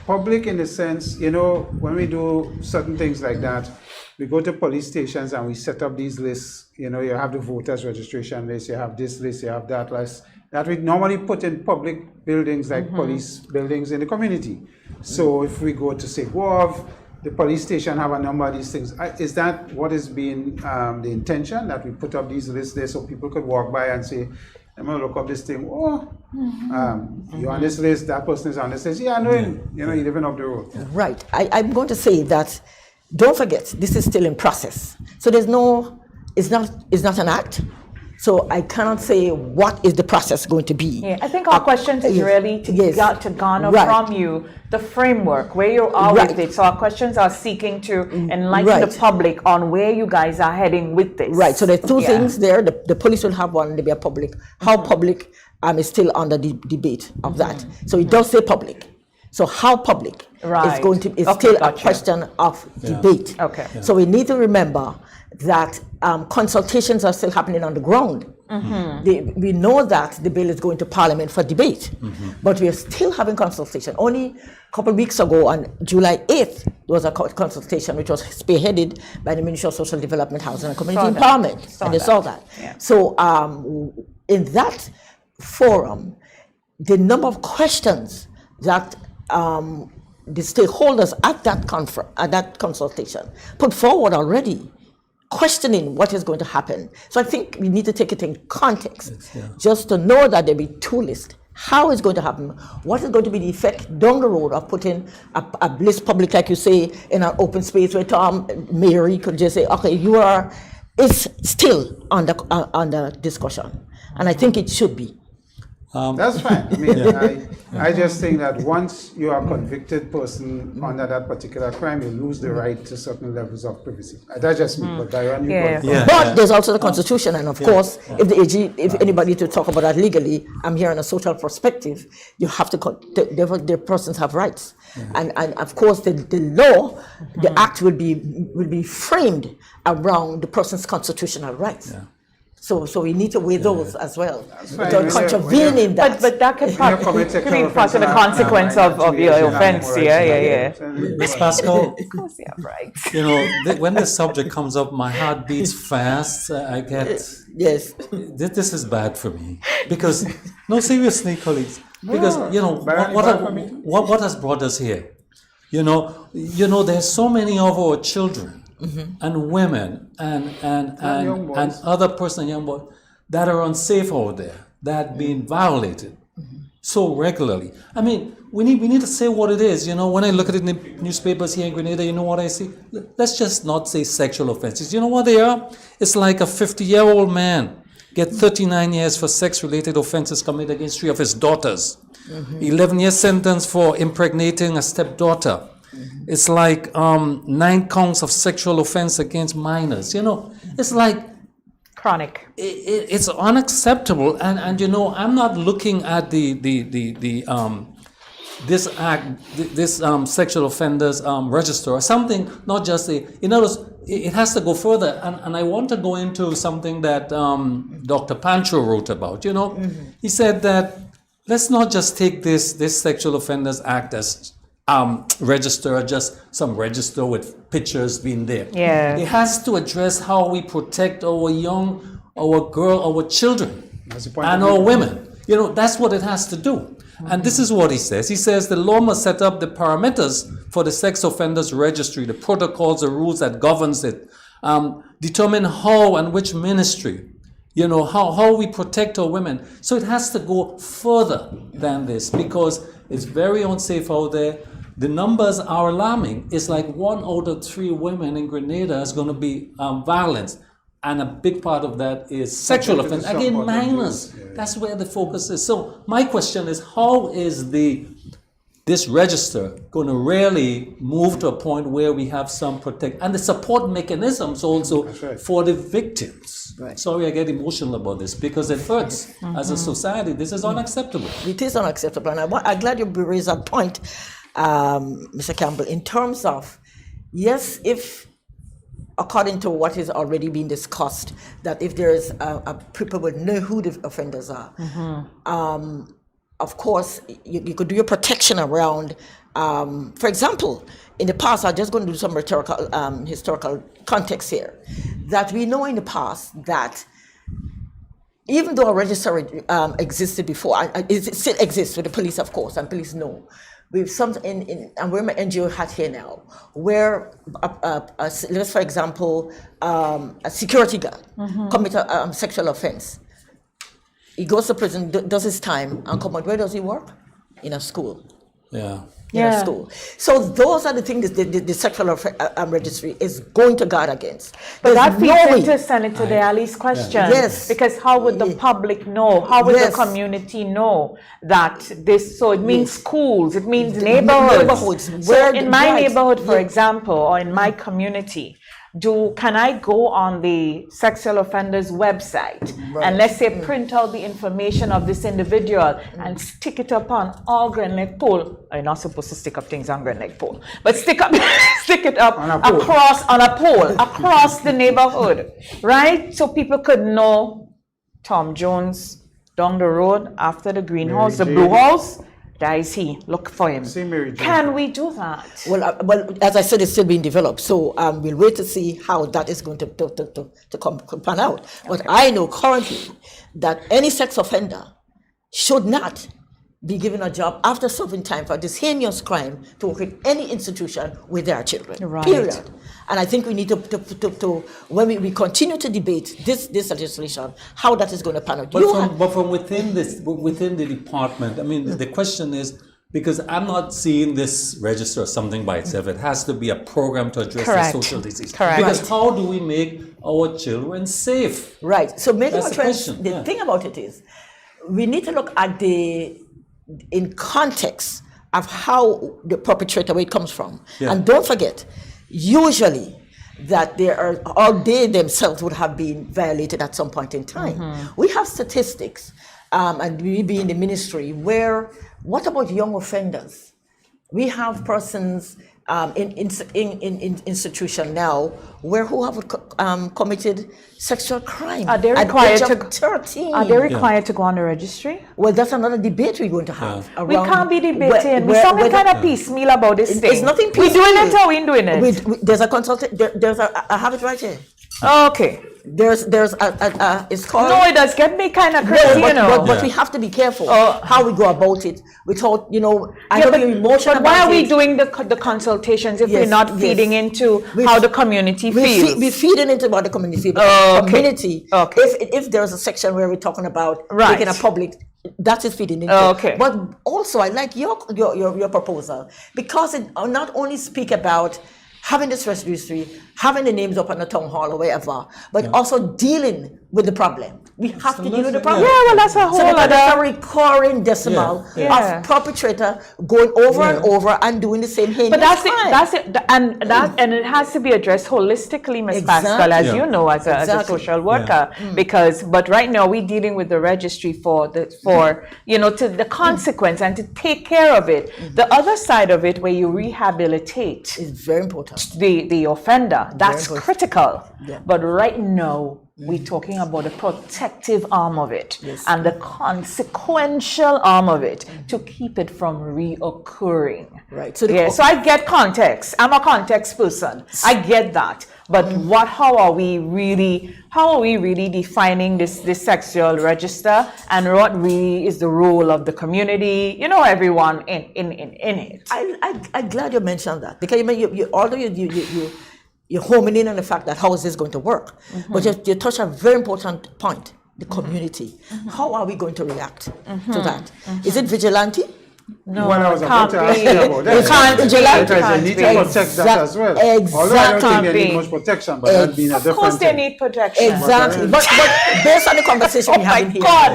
Public in the sense, when we do certain things like that, we go to police stations and we set up these lists. You have the voters registration list, you have this list, you have that list, that we normally put in public buildings like police buildings in the community. So if we go to, say, Guav, the police station have a number of these things. Is that what is being the intention, that we put up these lists there so people could walk by and say, I'm going to look up this thing, you're on this list, that person is on this list. Yeah, I know him, you're living up the road. Right. I'm going to say that, don't forget, this is still in process. So it's not an act. So I cannot say what is the process going to be. Yeah, I think our questions is really to garner from you the framework, where you are with it. So our questions are seeking to enlighten the public on where you guys are heading with this. Right, so there's two things there. The police will have one, there'll be a public. How public is still under the debate of that. So it does say public. So how public is still a question of debate. Okay. So we need to remember that consultations are still happening on the ground. We know that the bill is going to Parliament for debate, but we are still having consultation. Only a couple of weeks ago, on July 8th, there was a consultation which was spearheaded by the Ministry of Social Development, Housing and Community Empowerment, and they saw that. Yeah. So in that forum, the number of questions that the stakeholders at that consultation put forward already, questioning what is going to happen. So I think we need to take it in context, just to know that there'll be two lists. How it's going to happen? What is going to be the effect down the road of putting a list public, like you say, in an open space where Mary could just say, okay, it's still under discussion. And I think it should be. That's fine. I mean, I just think that once you are a convicted person under that particular crime, you lose the right to certain levels of privacy. That's just me, but Diane, But there's also the Constitution, and of course, if the AG, if anybody to talk about that legally, I'm here on a social perspective, you have to, the persons have rights. And of course, the law, the Act will be framed around the person's constitutional rights. So we need to weigh those as well, without contravening that. But that could be part of the consequence of your offense. Ms. Pascal, of course you have rights. When this subject comes up, my heart beats fast. I get this is bad for me because seriously, colleagues, because what has brought us here? There's so many of our children. And women and other persons, young boys, that are unsafe out there, that being violated. so regularly. I mean, we need to say what it is. You know, when I look at it in the newspapers here in Grenada, you know what I see? Let's just not say sexual offenses. You know what they are? It's like a 50-year-old man get 39 years for sex-related offenses committed against 3 of his daughters. 11-year sentence for impregnating a stepdaughter. It's like 9 counts of sexual offense against minors. You know, it's like Chronic. it's unacceptable. And you know, I'm not looking at this act, this sexual offenders register or something. Not just in other words, it has to go further. And I want to go into something that Dr. Pancho wrote about. You know, he said that let's not just take this Sexual Offenders Act as register, just some register with pictures being there. Yeah. It has to address how we protect our children and our women. You know, that's what it has to do. And this is what he says. He says the law must set up the parameters for the sex offenders registry, the protocols, the rules that governs it, determine how and which ministry, you know, how we protect our women. So it has to go further than this because it's very unsafe out there. The numbers are alarming. It's like 1 out of 3 women in Grenada is going to be violent. And a big part of that is sexual offense. Again, minors. That's where the focus is. So my question is, how is this register going to really move to a point where we have some protect and the support mechanisms also for the victims? Right. Sorry, I get emotional about this because it hurts. As a society, this is unacceptable. It is unacceptable, and I'm glad you raised that point, Mr. Campbell, in terms of, yes, if according to what is already being discussed, that if there is a people would know who the offenders are, of course, you could do your protection around, for example, in the past, I'm just going to do some rhetorical, historical context here, that we know in the past that even though a register existed before, it still exists with the police, of course, and police know. We've some and we're my NGO hat here now, where let's for example, a security guard commit a sexual offense. He goes to prison, does his time, and come out. Where does he work? In a school. Yeah. In a school. So those are the things the sexual registry is going to guard against. But There's that feeds no way. into Senator Dialli's question. Yes. Because how would the public know? How would the community know that this? So it means schools. It means neighborhoods. So in my neighborhood, for example, or in my community, can I go on the sexual offenders website and let's say print out the information of this individual and stick it up on all Grand Lake pole? I'm not supposed to stick up things on Grand Lake pole, but stick it up on a pole across the neighborhood, right? So people could know Tom Jones down the road after the greenhouse, the blue house. There is he. Look for him. Can we do that? Well, as I said, it's still being developed. So we'll wait to see how that is going to pan out. But I know currently that any sex offender should not be given a job after serving time for this heinous crime to work in any institution with their children. Right. Period. And I think we need to when we continue to debate this legislation, how that is going to pan out. But from within the department, I mean, the question is, because I'm not seeing this register as something by itself. It has to be a program to address the social disease. Correct. Because how do we make our children safe? Right. So maybe the thing about it is, we need to look at in context of how the perpetrator, where it comes from. Yeah. And don't forget, usually that they themselves would have been violated at some point in time. We have statistics, and we be in the ministry, what about young offenders? We have persons in institution now who have committed sexual crime. Are they required at the age of 13? Are they required to go on the registry? Well, that's another debate we're going to have. We can't be debating. We're something kind of piecemeal about this thing. It's nothing piecemeal. We're doing it or we're doing it? There's a consultant. I have it right here. Okay. It's called. No, it does get me kind of crazy, But we have to be careful how we go about it without, I know you're emotional. But why are we doing the consultations if we're not feeding into how the community feels? We're feeding into what the community feels. Community. Okay. If there's a section where we're talking about making a public That is feeding into Okay. But also, I like your proposal because it not only speak about having this registry, having the names up on the town hall or wherever, but also dealing with the problem. We have to deal with the problem. Yeah, well, that's a whole So because other- it's a recurring decimal Yeah. of perpetrator going over and over and doing the same heinous But that's it. crime. That's it. And it has to be addressed holistically, Ms. Pascal, as Yeah. you know, as a Exactly. social worker. But right now we're dealing with the registry for to the consequence and to take care of it. The other side of it, where you rehabilitate It's very important. the offender, that's important. critical. Yeah. But right now, we're talking about the protective arm of it and the consequential arm of it to keep it from reoccurring. Right. So So I get context. I'm a context person. I get that. But how are we really defining this sexual register, and what really is the role of the community, everyone in it? I'm glad you mentioned that because although you're homing in on the fact that how is this going to work, but you touch a very important point: the community. How are we going to react to that? Is it vigilante? No, Well, I was it about can't to ask be. you about that. It can't be. Because they Can't need be. to protect that as well. Although I don't Exactly. think they Can't need be. much protection, but that being a Of different course, they thing. need protection. Exactly. But based on the conversation we Oh my have here, God.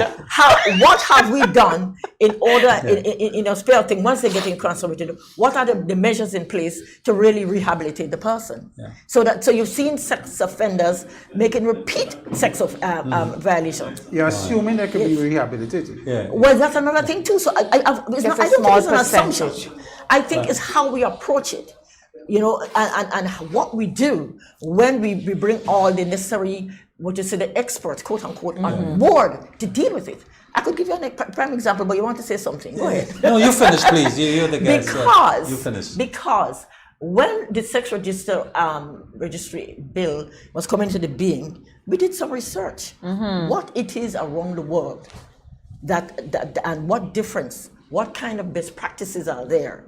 what have we done in order in a spare thing once they get incarcerated? What are the measures in place to really rehabilitate the person? So you've seen sex offenders making repeat sex of violations. You're assuming they can be rehabilitated. Yeah. Well, that's another thing too. So I don't think it's an assumption. I think it's how we approach it, and what we do when we bring all the necessary, the experts, quote unquote, on board to deal with it. I could give you a prime example, but you want to say something? Go ahead. No, you finish, please. You're the guest. You finish. Because when the sex registry bill was coming into the being, we did some research. What it is around the world, and what difference, what kind of best practices are there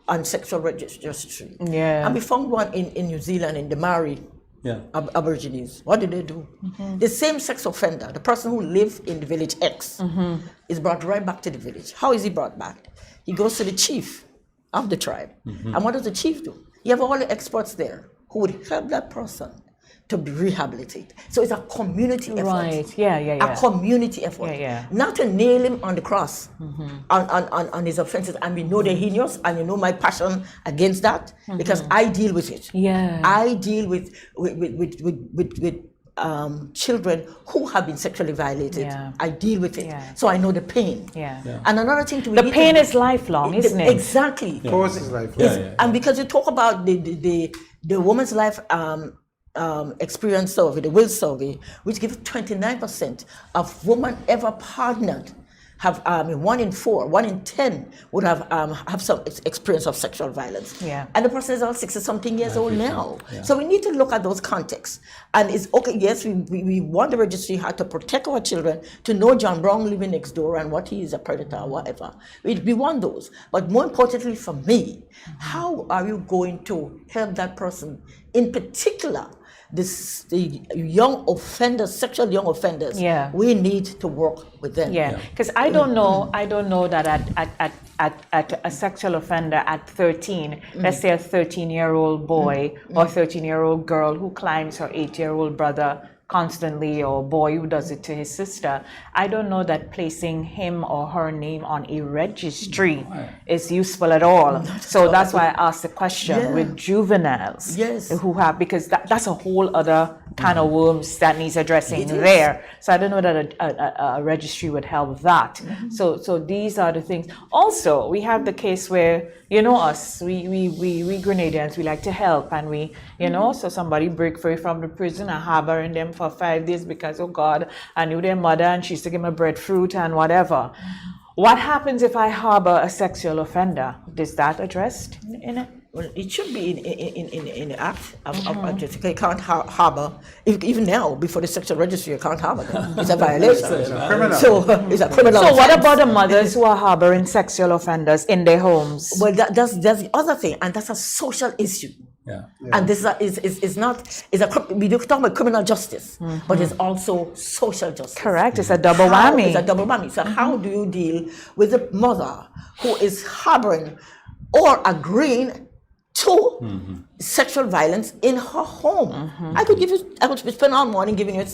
on sexual registry. Yeah. And we found one in New Zealand, in the Maori Aborigines. What did they do? The same sex offender, the person who lived in the village X, is brought right back to the village. How is he brought back? He goes to the chief of the tribe. And what does the chief do? You have all the experts there who would help that person to be rehabilitated. So it's a community effort. Right. Yeah. A community effort. Yeah. Not to nail him on the cross on his offenses. And we know they're heinous, and you know my passion against that because I deal with it. Yeah. I deal with children who have been sexually violated. Yeah. I deal with it. Yeah. So I know the pain. Yeah. And another thing to The pain is lifelong, isn't it? Exactly. Of course, it's like And because you talk about the woman's life experience survey, the will survey, which gives 29% of women ever partnered have 1 in 4, 1 in 10 would have some experience of sexual violence. Yeah. And the person is all 60-something years old now. So we need to look at those contexts. And it's okay, yes, we want the registry to protect our children, to know John Brown living next door and what he is a predator or whatever. We want those. But more importantly for me, how are you going to help that person, in particular, the young offenders, sexual young offenders? We need to work with them. Because I don't know that at a sexual offender at 13, let's say a 13-year-old boy or 13-year-old girl who climbs her 8-year-old brother constantly, or boy who does it to his sister, I don't know that placing him or her name on a registry is useful at all. So that's why I asked the question with juveniles who have, because that's a whole other kind of worms that needs addressing there. So I don't know that a registry would help that. So these are the things. Also, we have the case where, us, we Grenadians, we like to help, and we, so somebody break free from the prison and harboring them for 5 days because, oh God, I knew their mother and she used to give me breadfruit and whatever. What happens if I harbor a sexual offender? Is that addressed in it? Well, it should be in the act of Jessica. You can't harbor, even now, before the sexual registry, you can't harbor them. It's a violation. It's a criminal. So it's a criminal So what offense. about the mothers who are harboring sexual offenders in their homes? Well, that's the other thing, and that's a social issue. Yeah. And this is not, we do talk about criminal justice, but it's also social justice. Correct. It's a double How- whammy. It's a double whammy. So how do you deal with a mother who is harboring or agreeing to sexual violence in her home? I could spend all morning giving you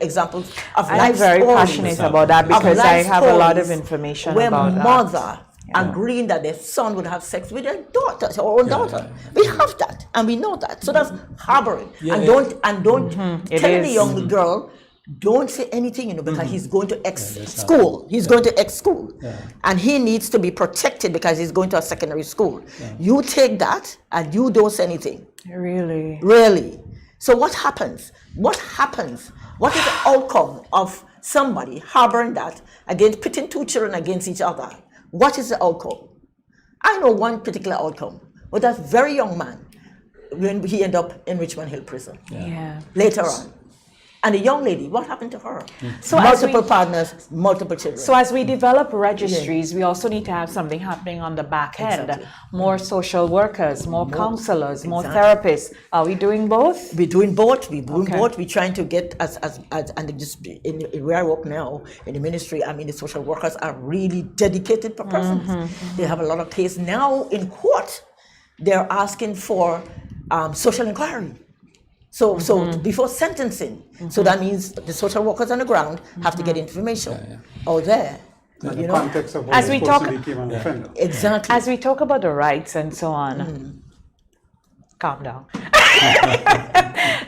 examples of I'm life very stories. passionate about that Of because I life have a lot of stories information where about that. mother agreeing that their son would have sex with their daughter, her own daughter. We have that, and we know that. So that's harboring. And don't telling the young girl, don't say anything, because he's going to school. He's going to school, and he needs to be protected because he's going to a secondary school. You take that and you don't say anything. Really. So what happens? What happens? What is the outcome of somebody harboring that against pitting two children against each other? What is the outcome? I know one particular outcome, but that very young man, when he ended up in Richmond Hill Prison later on. And the young lady, what happened to her? So multiple partners, multiple children. So as we develop registries, we also need to have something happening on the back end. Exactly. More social workers, more counselors, more therapists. Are we doing both? We're doing both. We're trying to get and just in where I work now in the ministry. I mean, the social workers are really dedicated persons. They have a lot of cases now in court. They're asking for social inquiry. So before sentencing, so that means the social workers on the ground have to get information out there. In the context of as we talk, became an offender. Exactly. As we talk about the rights and so on, calm down.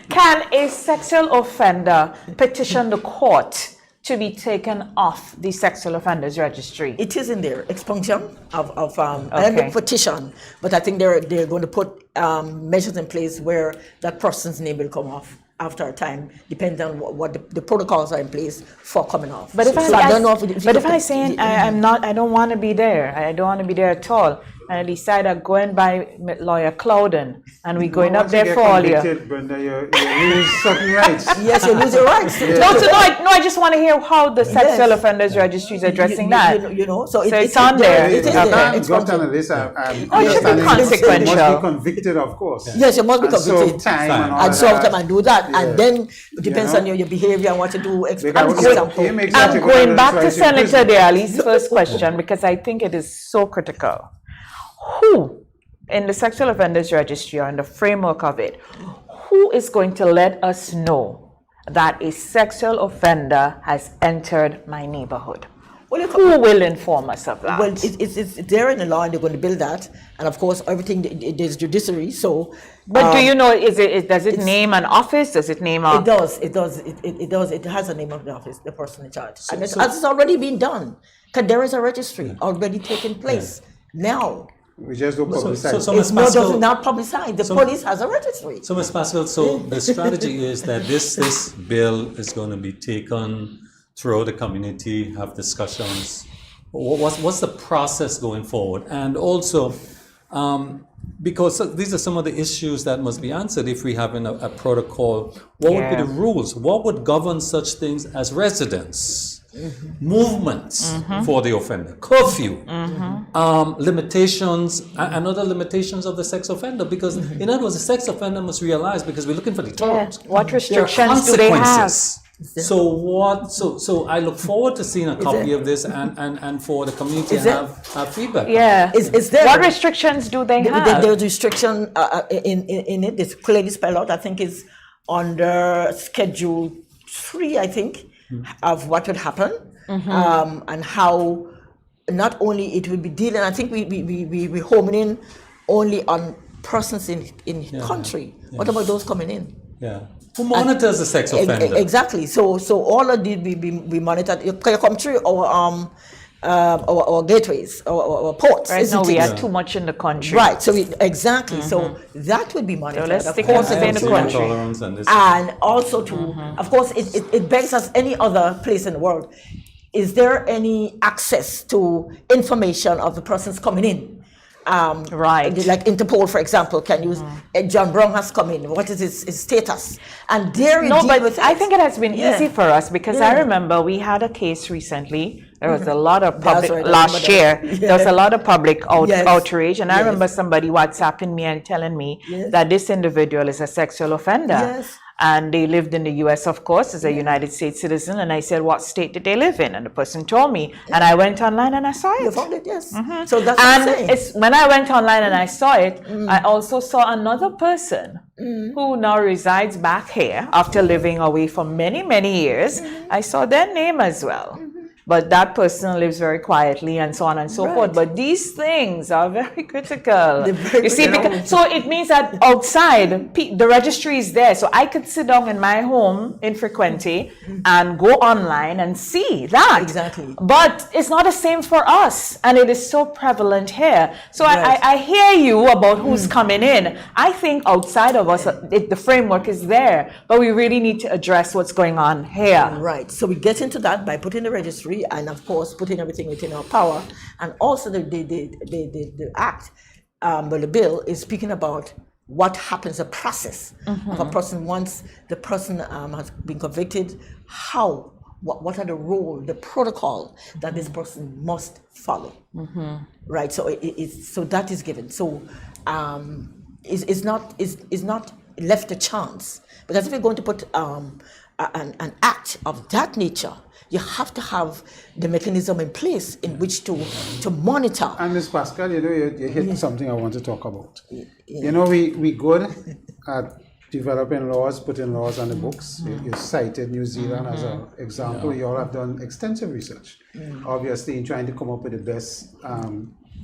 Can a sexual offender petition the court to be taken off the sexual offenders registry? It is in there, expunction of I don't petition, but I think they're going to put measures in place where that person's name will come off after a time, depending on what the protocols are in place for coming off. But if I don't know if but if I say I don't want to be there, I don't want to be there at all, and I decide I'm going by lawyer Clouden, and we're going up there for all you. Brenda, you lose certain rights. Yes, you lose your rights. No, I just want to hear how the sexual offenders registry is addressing that. So it's on there. It is there. It's got on the list. it should be consequential. You must be convicted, of course. Yes, you must be convicted. And serve time and all and serve that. time and do that. And then it depends on your behavior and what you do. I'm going back to Senator Deali's first question because I think it is so critical. Who, in the sexual offenders registry or in the framework of it, who is going to let us know that a sexual offender has entered my neighborhood? Who will inform us of that? Well, it's there in the law, and they're going to build that. And of course, everything there's judiciary. So, but do you know? Does it name an office? Does it name a? It does. It has a name of the office, the person in charge, and it's already been done. Because there is a registry already taking place now. We just don't publicize. So Ms. Pascal, does not publicize. The police has a registry. So Ms. Pascal, so the strategy is that this bill is going to be taken throughout the community, have discussions. What's the process going forward? And also, because these are some of the issues that must be answered if we have a protocol, what would be the rules? What would govern such things as residence? Movements for the offender, curfew, limitations, and other limitations of the sex offender. Because in other words, the sex offender must realize, because we're looking for deterrent. What restrictions do they have? So I look forward to seeing a copy of this and for the community to have feedback. Yeah. Is there what restrictions do they have? There's restriction in it. It's clearly spelled out. I think it's under Schedule 3, I think, of what would happen and how not only it will be dealing. I think we homing in only on persons in country. What about those coming in? Yeah. Who monitors the sex offender? Exactly. So all of these we monitor. You come through our gateways, our ports. Right now we are too much in the country. Right. So so that would be monitored. So let's of stick course, in the country. And also of course, it begs us any other place in the world. Is there any access to information of the persons coming in? Right. Like Interpol, for example, can use John Brown has come in. What is his status? And there you No, deal but with I it. think it has been Yeah. easy for us because I Yeah. remember we had a case recently. There was a lot of That's public right, I last remember year. that. There was a lot of public Yes. outrage, and I Yes. remember somebody WhatsApping me and telling me Yes. that this individual is a sexual offender. Yes. And they lived in the U.S., of course, as a United States citizen. And I said, "What state did they live in?" And the person told me, and I went online and I saw it. You found it, yes. So that's what I'm And saying. it's when I went online and I saw it, I also saw another person who now resides back here after living away for many, many years. I saw their name as well. But that person lives very quietly and so on and so forth. But these things are very critical. They're very You see, critical. because, so it means that outside, the registry is there. So I could sit down in my home in Frequency and go online and see that. Exactly. But it's not the same for us. And it is so prevalent here. So Right. I hear you about who's coming in. I think outside of us, the framework is there. But we really need to address what's going on here. Right. So we get into that by putting the registry and, of course, putting everything within our power. And also the act, the bill is speaking about what happens, the process of a person once the person has been convicted, what are the role, the protocol that this person must follow. Right. So so that is given. So it's not left a chance, because if you're going to put an act of that nature, you have to have the mechanism in place in which to monitor. And Ms. Pascal, you know, you hit something I want to talk about. You know, we good at developing laws, putting laws on the books. You cited New Zealand as an example. You all have done extensive research, obviously, in trying to come up with the best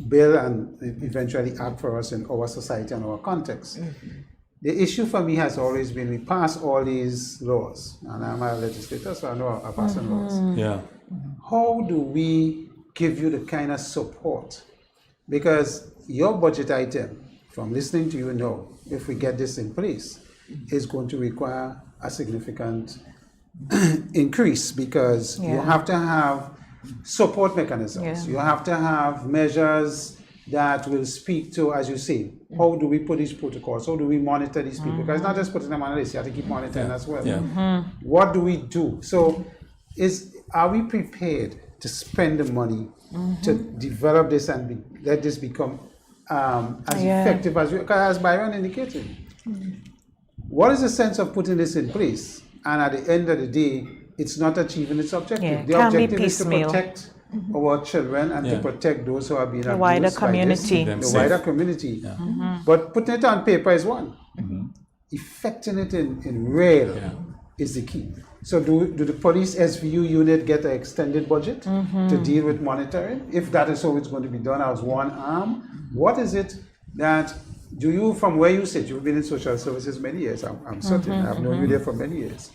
bill and eventually act for us in our society and our context. The issue for me has always been, we pass all these laws, and I'm a legislator, so I know I'm passing laws. Yeah. How do we give you the kind of support? Because your budget item, from listening to you now, if we get this in place, is going to require a significant increase, because you have to have support mechanisms. You have to have measures that will speak to, as you say, how do we put these protocols? How do we monitor these people? Because it's not just putting them on a list, you have to keep monitoring as well. What do we do? So are we prepared to spend the money to develop this and let this become as effective as as Byron indicated? What is the sense of putting this in place? And at the end of the day, it's not achieving its objective. The Can't be objective is to piecemeal. protect our children and to protect those who are being abused wider by this, community. the wider community. But putting it on paper is one. Effecting it in real is the key. So do the police SVU unit get an extended budget to deal with monitoring? If that is how it's going to be done as one arm, what is it that do you, from where you sit, you've been in social services many years, I'm certain, I've known you there for many years.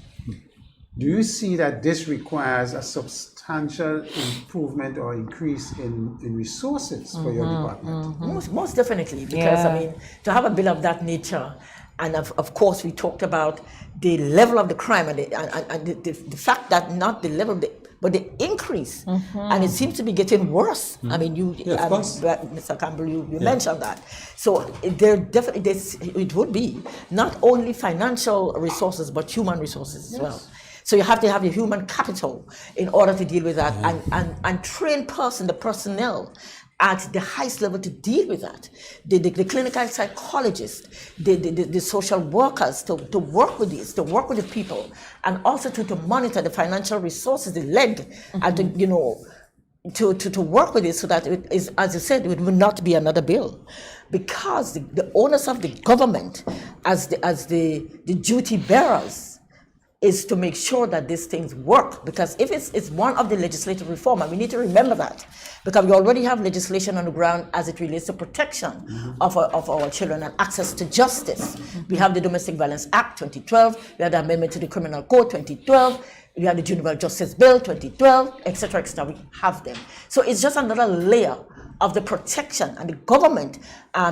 Do you see that this requires a substantial improvement or increase in resources for your department? Most definitely, because I mean, to have a bill of that nature, and of course we talked about the level of the crime and the fact that not the level, but the increase, and it seems to be getting worse. I mean, Mr. Campbell, you mentioned that. So there definitely, it would be not only financial resources, but human resources as well. So you have to have the human capital in order to deal with that, and train the personnel at the highest level to deal with that. The clinical psychologists, the social workers to work with this, to work with the people, and also to monitor the financial resources, the leg, and to work with it so that it is, as you said, it will not be another bill. Because the onus of the government as the duty bearers is to make sure that these things work, because if it's one of the legislative reform, and we need to remember that, because we already have legislation on the ground as it relates to protection of our children and access to justice. We have the Domestic Violence Act 2012, we have the Amendment to the Criminal Code 2012, we have the Juvenile Justice Bill 2012, etc., etc. We have them. So it's just another layer of the protection, and the government,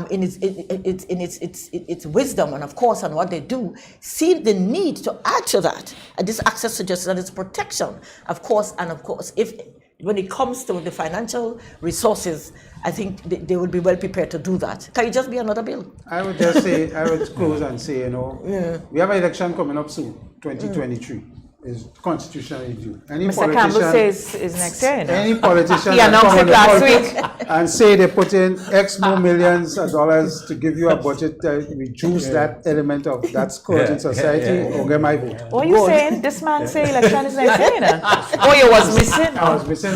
in its wisdom and of course on what they do, see the need to add to that, and this access to justice and its protection, of course, and of course, if when it comes to the financial resources, I think they will be well prepared to do that. Can it just be another bill? I would just say, I would close and say, we have an election coming up soon, 2023. Is constitutionally due. Any Mr. Campbell says is next year. Any politician he announced it last week and say they put in X more millions of dollars to give you a budget that reduce that element of that scourge in society, or get my vote. What are you saying? This man say election is next year. Oh, you was missing? I was missing.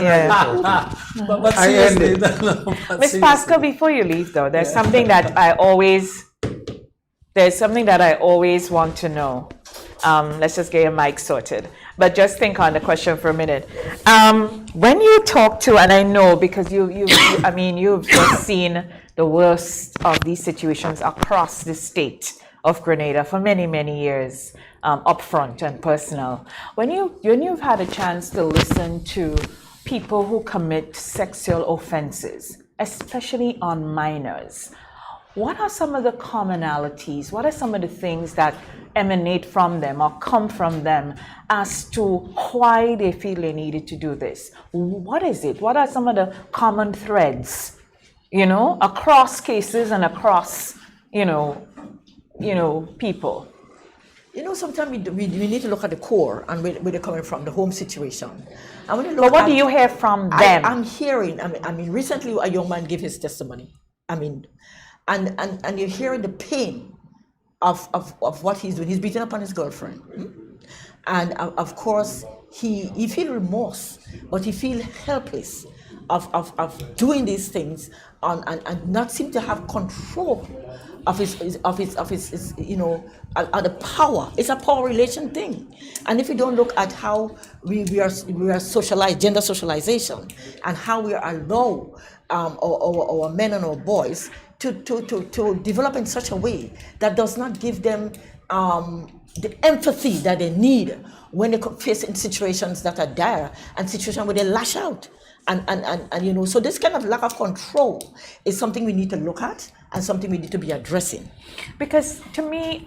But seriously, Ms. Pascal, before you leave though, there's something that I always want to know. Let's just get your mic sorted. But just think on the question for a minute. When you talk to, and I know because you've just seen the worst of these situations across the state of Grenada for many, many years, upfront and personal. When you've had a chance to listen to people who commit sexual offenses, especially on minors, what are some of the commonalities? What are some of the things that emanate from them or come from them as to why they feel they needed to do this? What is it? What are some of the common threads, across cases and across, people? Sometimes we need to look at the core and where they're coming from, the home situation. And when you look but what do you hear from them? I'm hearing, recently a young man gave his testimony. And you're hearing the pain of what he's doing. He's beating up on his girlfriend. And of course, he feels remorse, but he feels helpless of doing these things and not seem to have control of his the power. It's a power relation thing. And if you don't look at how we are socialized, gender socialization, and how we are allowed our men and our boys to develop in such a way that does not give them the empathy that they need when they face in situations that are dire and situations where they lash out. And so this kind of lack of control is something we need to look at and something we need to be addressing. Because to me,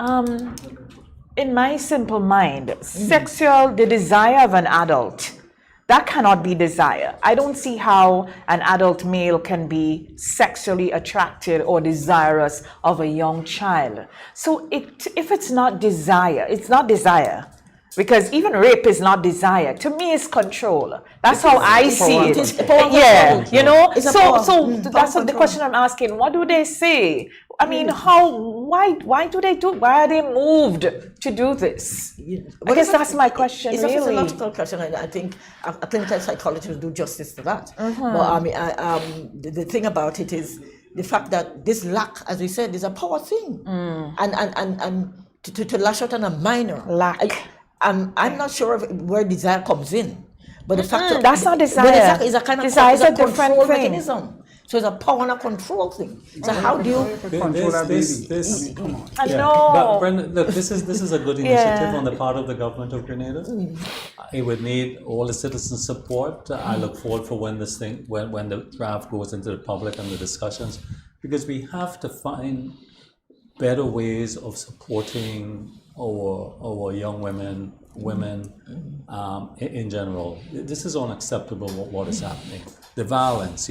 in my simple mind, the desire of an adult, that cannot be desire. I don't see how an adult male can be sexually attracted or desirous of a young child. So if it's not desire, it's not desire. Because even rape is not desire. To me, it's control. That's how I see it. So that's the question I'm asking. What do they say? I mean, why do they do? Why are they moved to do this? I guess that's my question. It's really a physiological question, and I think a clinical psychologist will do justice to that. But the thing about it is the fact that this lack, as we said, is a power thing, and to lash out on a minor lack. I'm not sure where desire comes in, but the fact that that's not desire. It's a kind of desire is a control different thing. mechanism. So it's a power and a control thing. So how do you control that baby? Come on. I know. But Brenda, look, this is a good initiative on the part of the government of Grenada. It would need all the citizen support. I look forward for when the draft goes into the public and the discussions, because we have to find better ways of supporting our young women in general. This is unacceptable what is happening. The violence,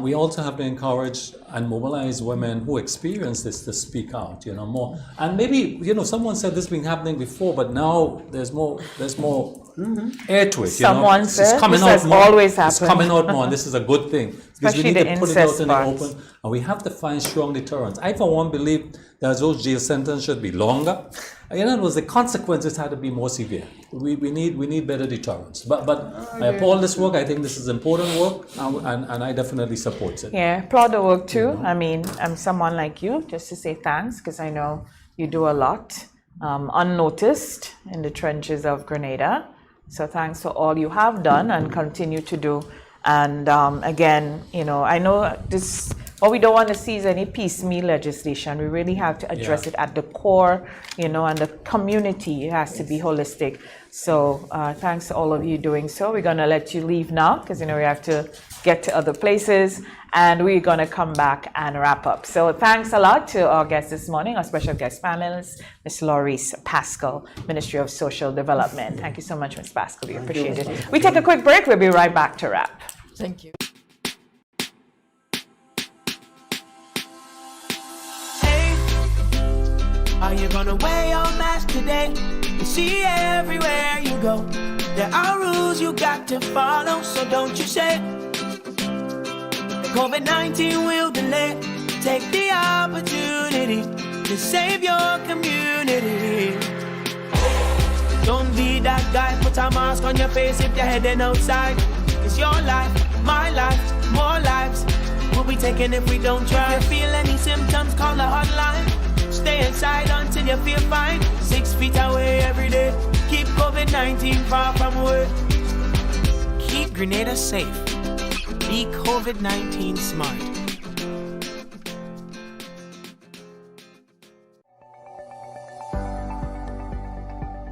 we also have to encourage and mobilize women who experience this to speak out, more. And maybe, someone said this has been happening before, but now there's more air to it. Someone said it's coming this out more. Always happened. It's coming out more, and this is a good thing. Because Especially we need the to put it out incest in the parts. open, and we have to find strong deterrents. I, for one, believe that those jail sentences should be longer. The consequences had to be more severe. We need better deterrents. But I applaud this work. I think this is important work, and I definitely support it. Yeah, applaud the work too. I mean, I'm someone like you, just to say thanks, because I know you do a lot unnoticed in the trenches of Grenada. So thanks for all you have done and continue to do. And again, I know this. What we don't want to see is any piecemeal legislation. We really have to address it at the core, and the community has to be holistic. So thanks to all of you doing so. We're going to let you leave now because, you know, we have to get to other places, and we're going to come back and wrap up. So thanks a lot to our guests this morning, our special guest panelists, Ms Lorice Pascal, Ministry of Social Development. Thank you so much, Ms Pascal. We appreciate it. We take a quick break. We'll be right back to wrap. Thank you. Are you gonna wear your mask today? You see everywhere you go, there are rules you got to follow, so don't you say COVID-19 will delay. Take the opportunity to save your community. Don't be that guy, put a mask on your face if you're heading outside. It's your life, my life, more lives will be taken if we don't try. If you feel any symptoms, call the hotline. Stay inside until you feel fine. 6 feet away every day. Keep COVID-19 far from away. Keep Grenada safe. Be COVID-19 smart.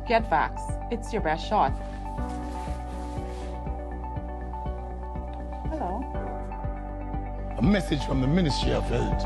Get vax. It's your best shot. Hello. A message from the Ministry of Health.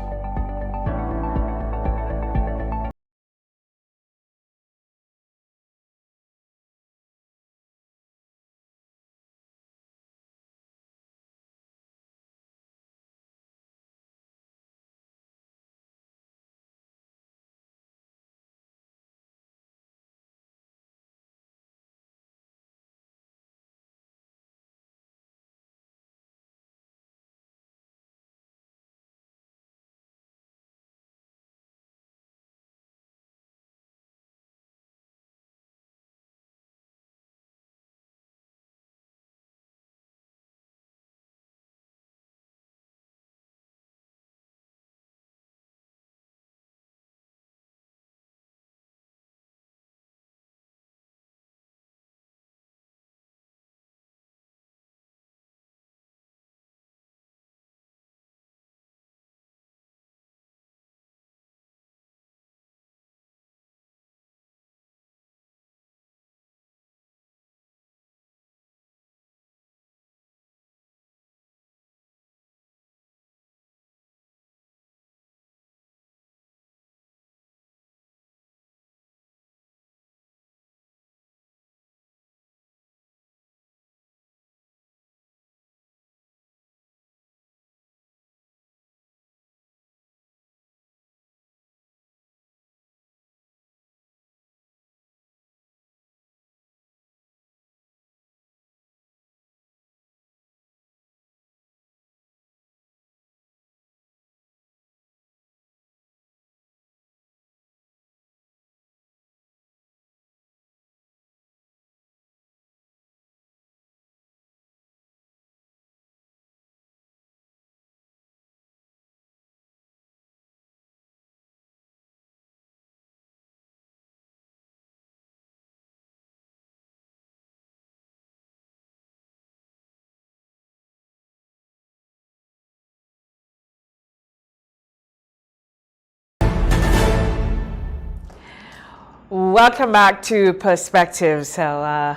Welcome back to Perspectives. So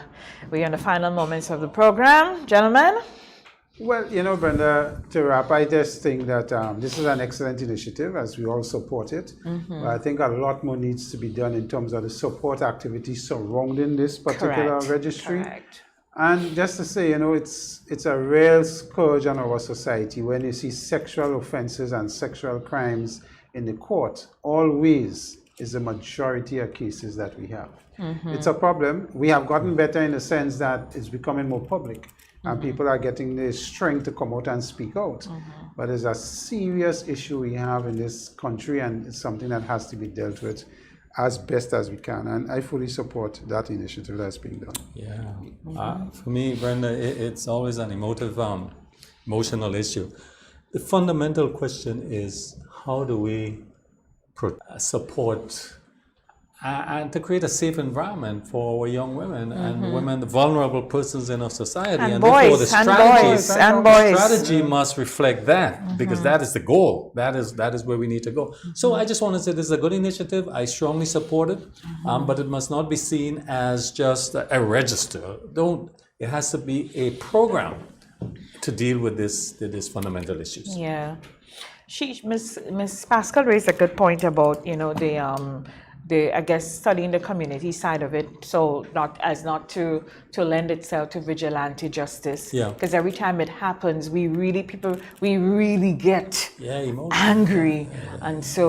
we're in the final moments of the program. Gentlemen? Well, you know, Brenda, to wrap, I just think that this is an excellent initiative as we all support it. But I think a lot more needs to be done in terms of the support activities surrounding this particular registry. Correct. And just to say, you know, it's a real scourge on our society when you see sexual offenses and sexual crimes in the court. Always is the majority of cases that we have. It's a problem. We have gotten better in the sense that it's becoming more public and people are getting the strength to come out and speak out. But it's a serious issue we have in this country, and it's something that has to be dealt with as best as we can. And I fully support that initiative that's being done. Yeah. For me, Brenda, it's always an emotional issue. The fundamental question is, how do we support and to create a safe environment for young women and women, the vulnerable persons in our society. And therefore boys, the and strategy, boys, and boys. strategy must reflect that, because that is the goal. That is where we need to go. So I just want to say this is a good initiative. I strongly support it, but it must not be seen as just a register. It has to be a program to deal with these fundamental issues. Yeah. Ms Pascal raised a good point about, the I guess studying the community side of it, so not to lend itself to vigilante justice. Yeah. Because every time it happens, we really get emotional. angry, and so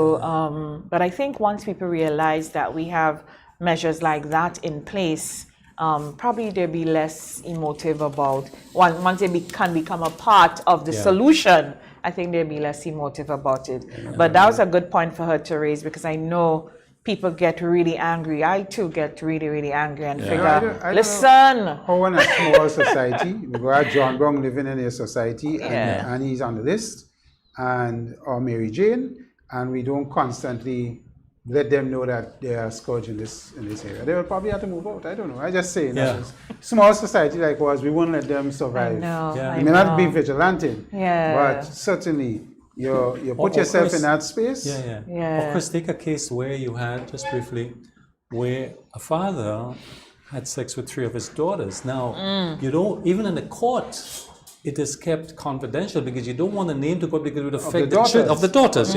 but I think once people realize that we have measures like that in place, probably they'll be less emotive about once they can become a part of the solution. I think they'll be less emotive about it. But that was a good point for her to raise, because I know people get really angry. I too get really, really angry and figure, listen. How in a small society, we got John Brown living in a society, and he's on the list, or Mary Jane, and we don't constantly let them know that they are scourge in this area. They will probably have to move out. I don't know. I just say, small society like ours, we won't let them survive. I know. You may not be vigilante, but certainly you put yourself in that space. Or Chris, take a case where you had, just briefly, where a father had sex with 3 of his daughters. Now, you don't, even in the court, it is kept confidential because you don't want the name to go, because it would affect the children of the daughters,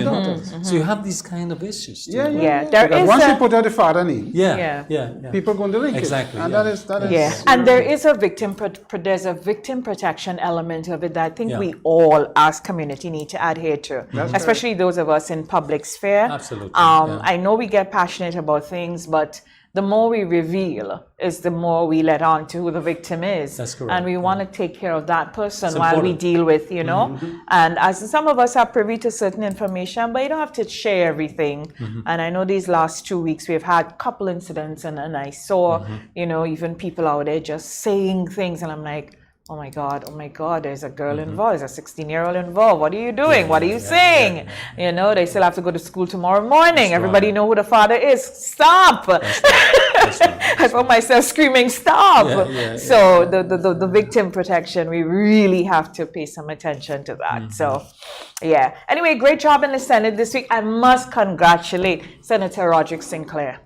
So you have these kind of issues. Because once you put out the father name, people going to link exactly, it. And that is And there is a there's a victim protection element of it that I think we all as community need to adhere to, especially those of us in public sphere. Absolutely. I know we get passionate about things, but the more we reveal is the more we let on to who the victim is. That's correct. And we want to take care of that person while we deal with, And as some of us are privy to certain information, but you don't have to share everything. And I know these last 2 weeks we've had a couple incidents, and I saw, even people out there just saying things, and I'm like, oh my God, there's a girl involved, there's a 16-year-old involved. What are you doing? What are you saying? They still have to go to school tomorrow morning. Everybody know who the father is. Stop. I found myself screaming, stop. So the victim protection, we really have to pay some attention to that. So, Anyway, great job in the Senate this week. I must congratulate Senator Roderick Sinclair.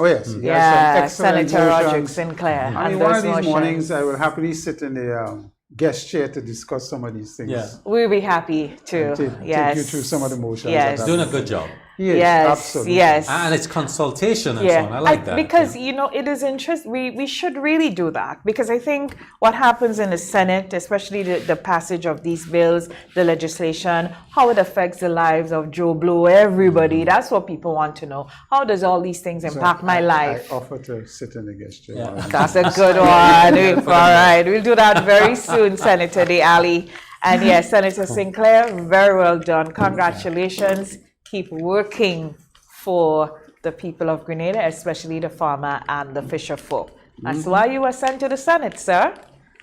Oh, yes. Senator Roderick Sinclair. I mean, one of these mornings, I will happily sit in the guest chair to discuss some of these things. We'll be happy to take you through some of the motions. Yes. Doing a good job. Absolutely. Yes. And it's consultation and so on. I like that. Because, it is interesting. We should really do that, because I think what happens in the Senate, especially the passage of these bills, the legislation, how it affects the lives of Joe Blow, everybody. That's what people want to know. How does all these things impact my life? I offer to sit in the guest chair. That's a good one. All right. We'll do that very soon, Senator DeAli. And yes, Senator Sinclair, very well done. Congratulations. Keep working for the people of Grenada, especially the farmer and the fisher folk. That's why you were sent to the Senate, sir.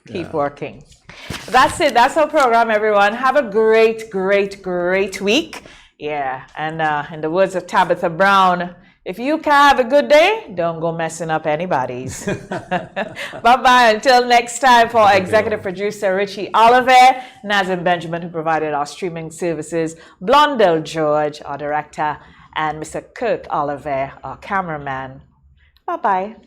Keep working. That's it. That's our program, everyone. Have a great, great, great week. And in the words of Tabitha Brown, if you can have a good day, don't go messing up anybody's. Bye-bye. Until next time, for executive producer Richie Oliver, Nazim Benjamin, who provided our streaming services, Blondell George, our director, and Mr. Kirk Oliver, our cameraman. Bye-bye.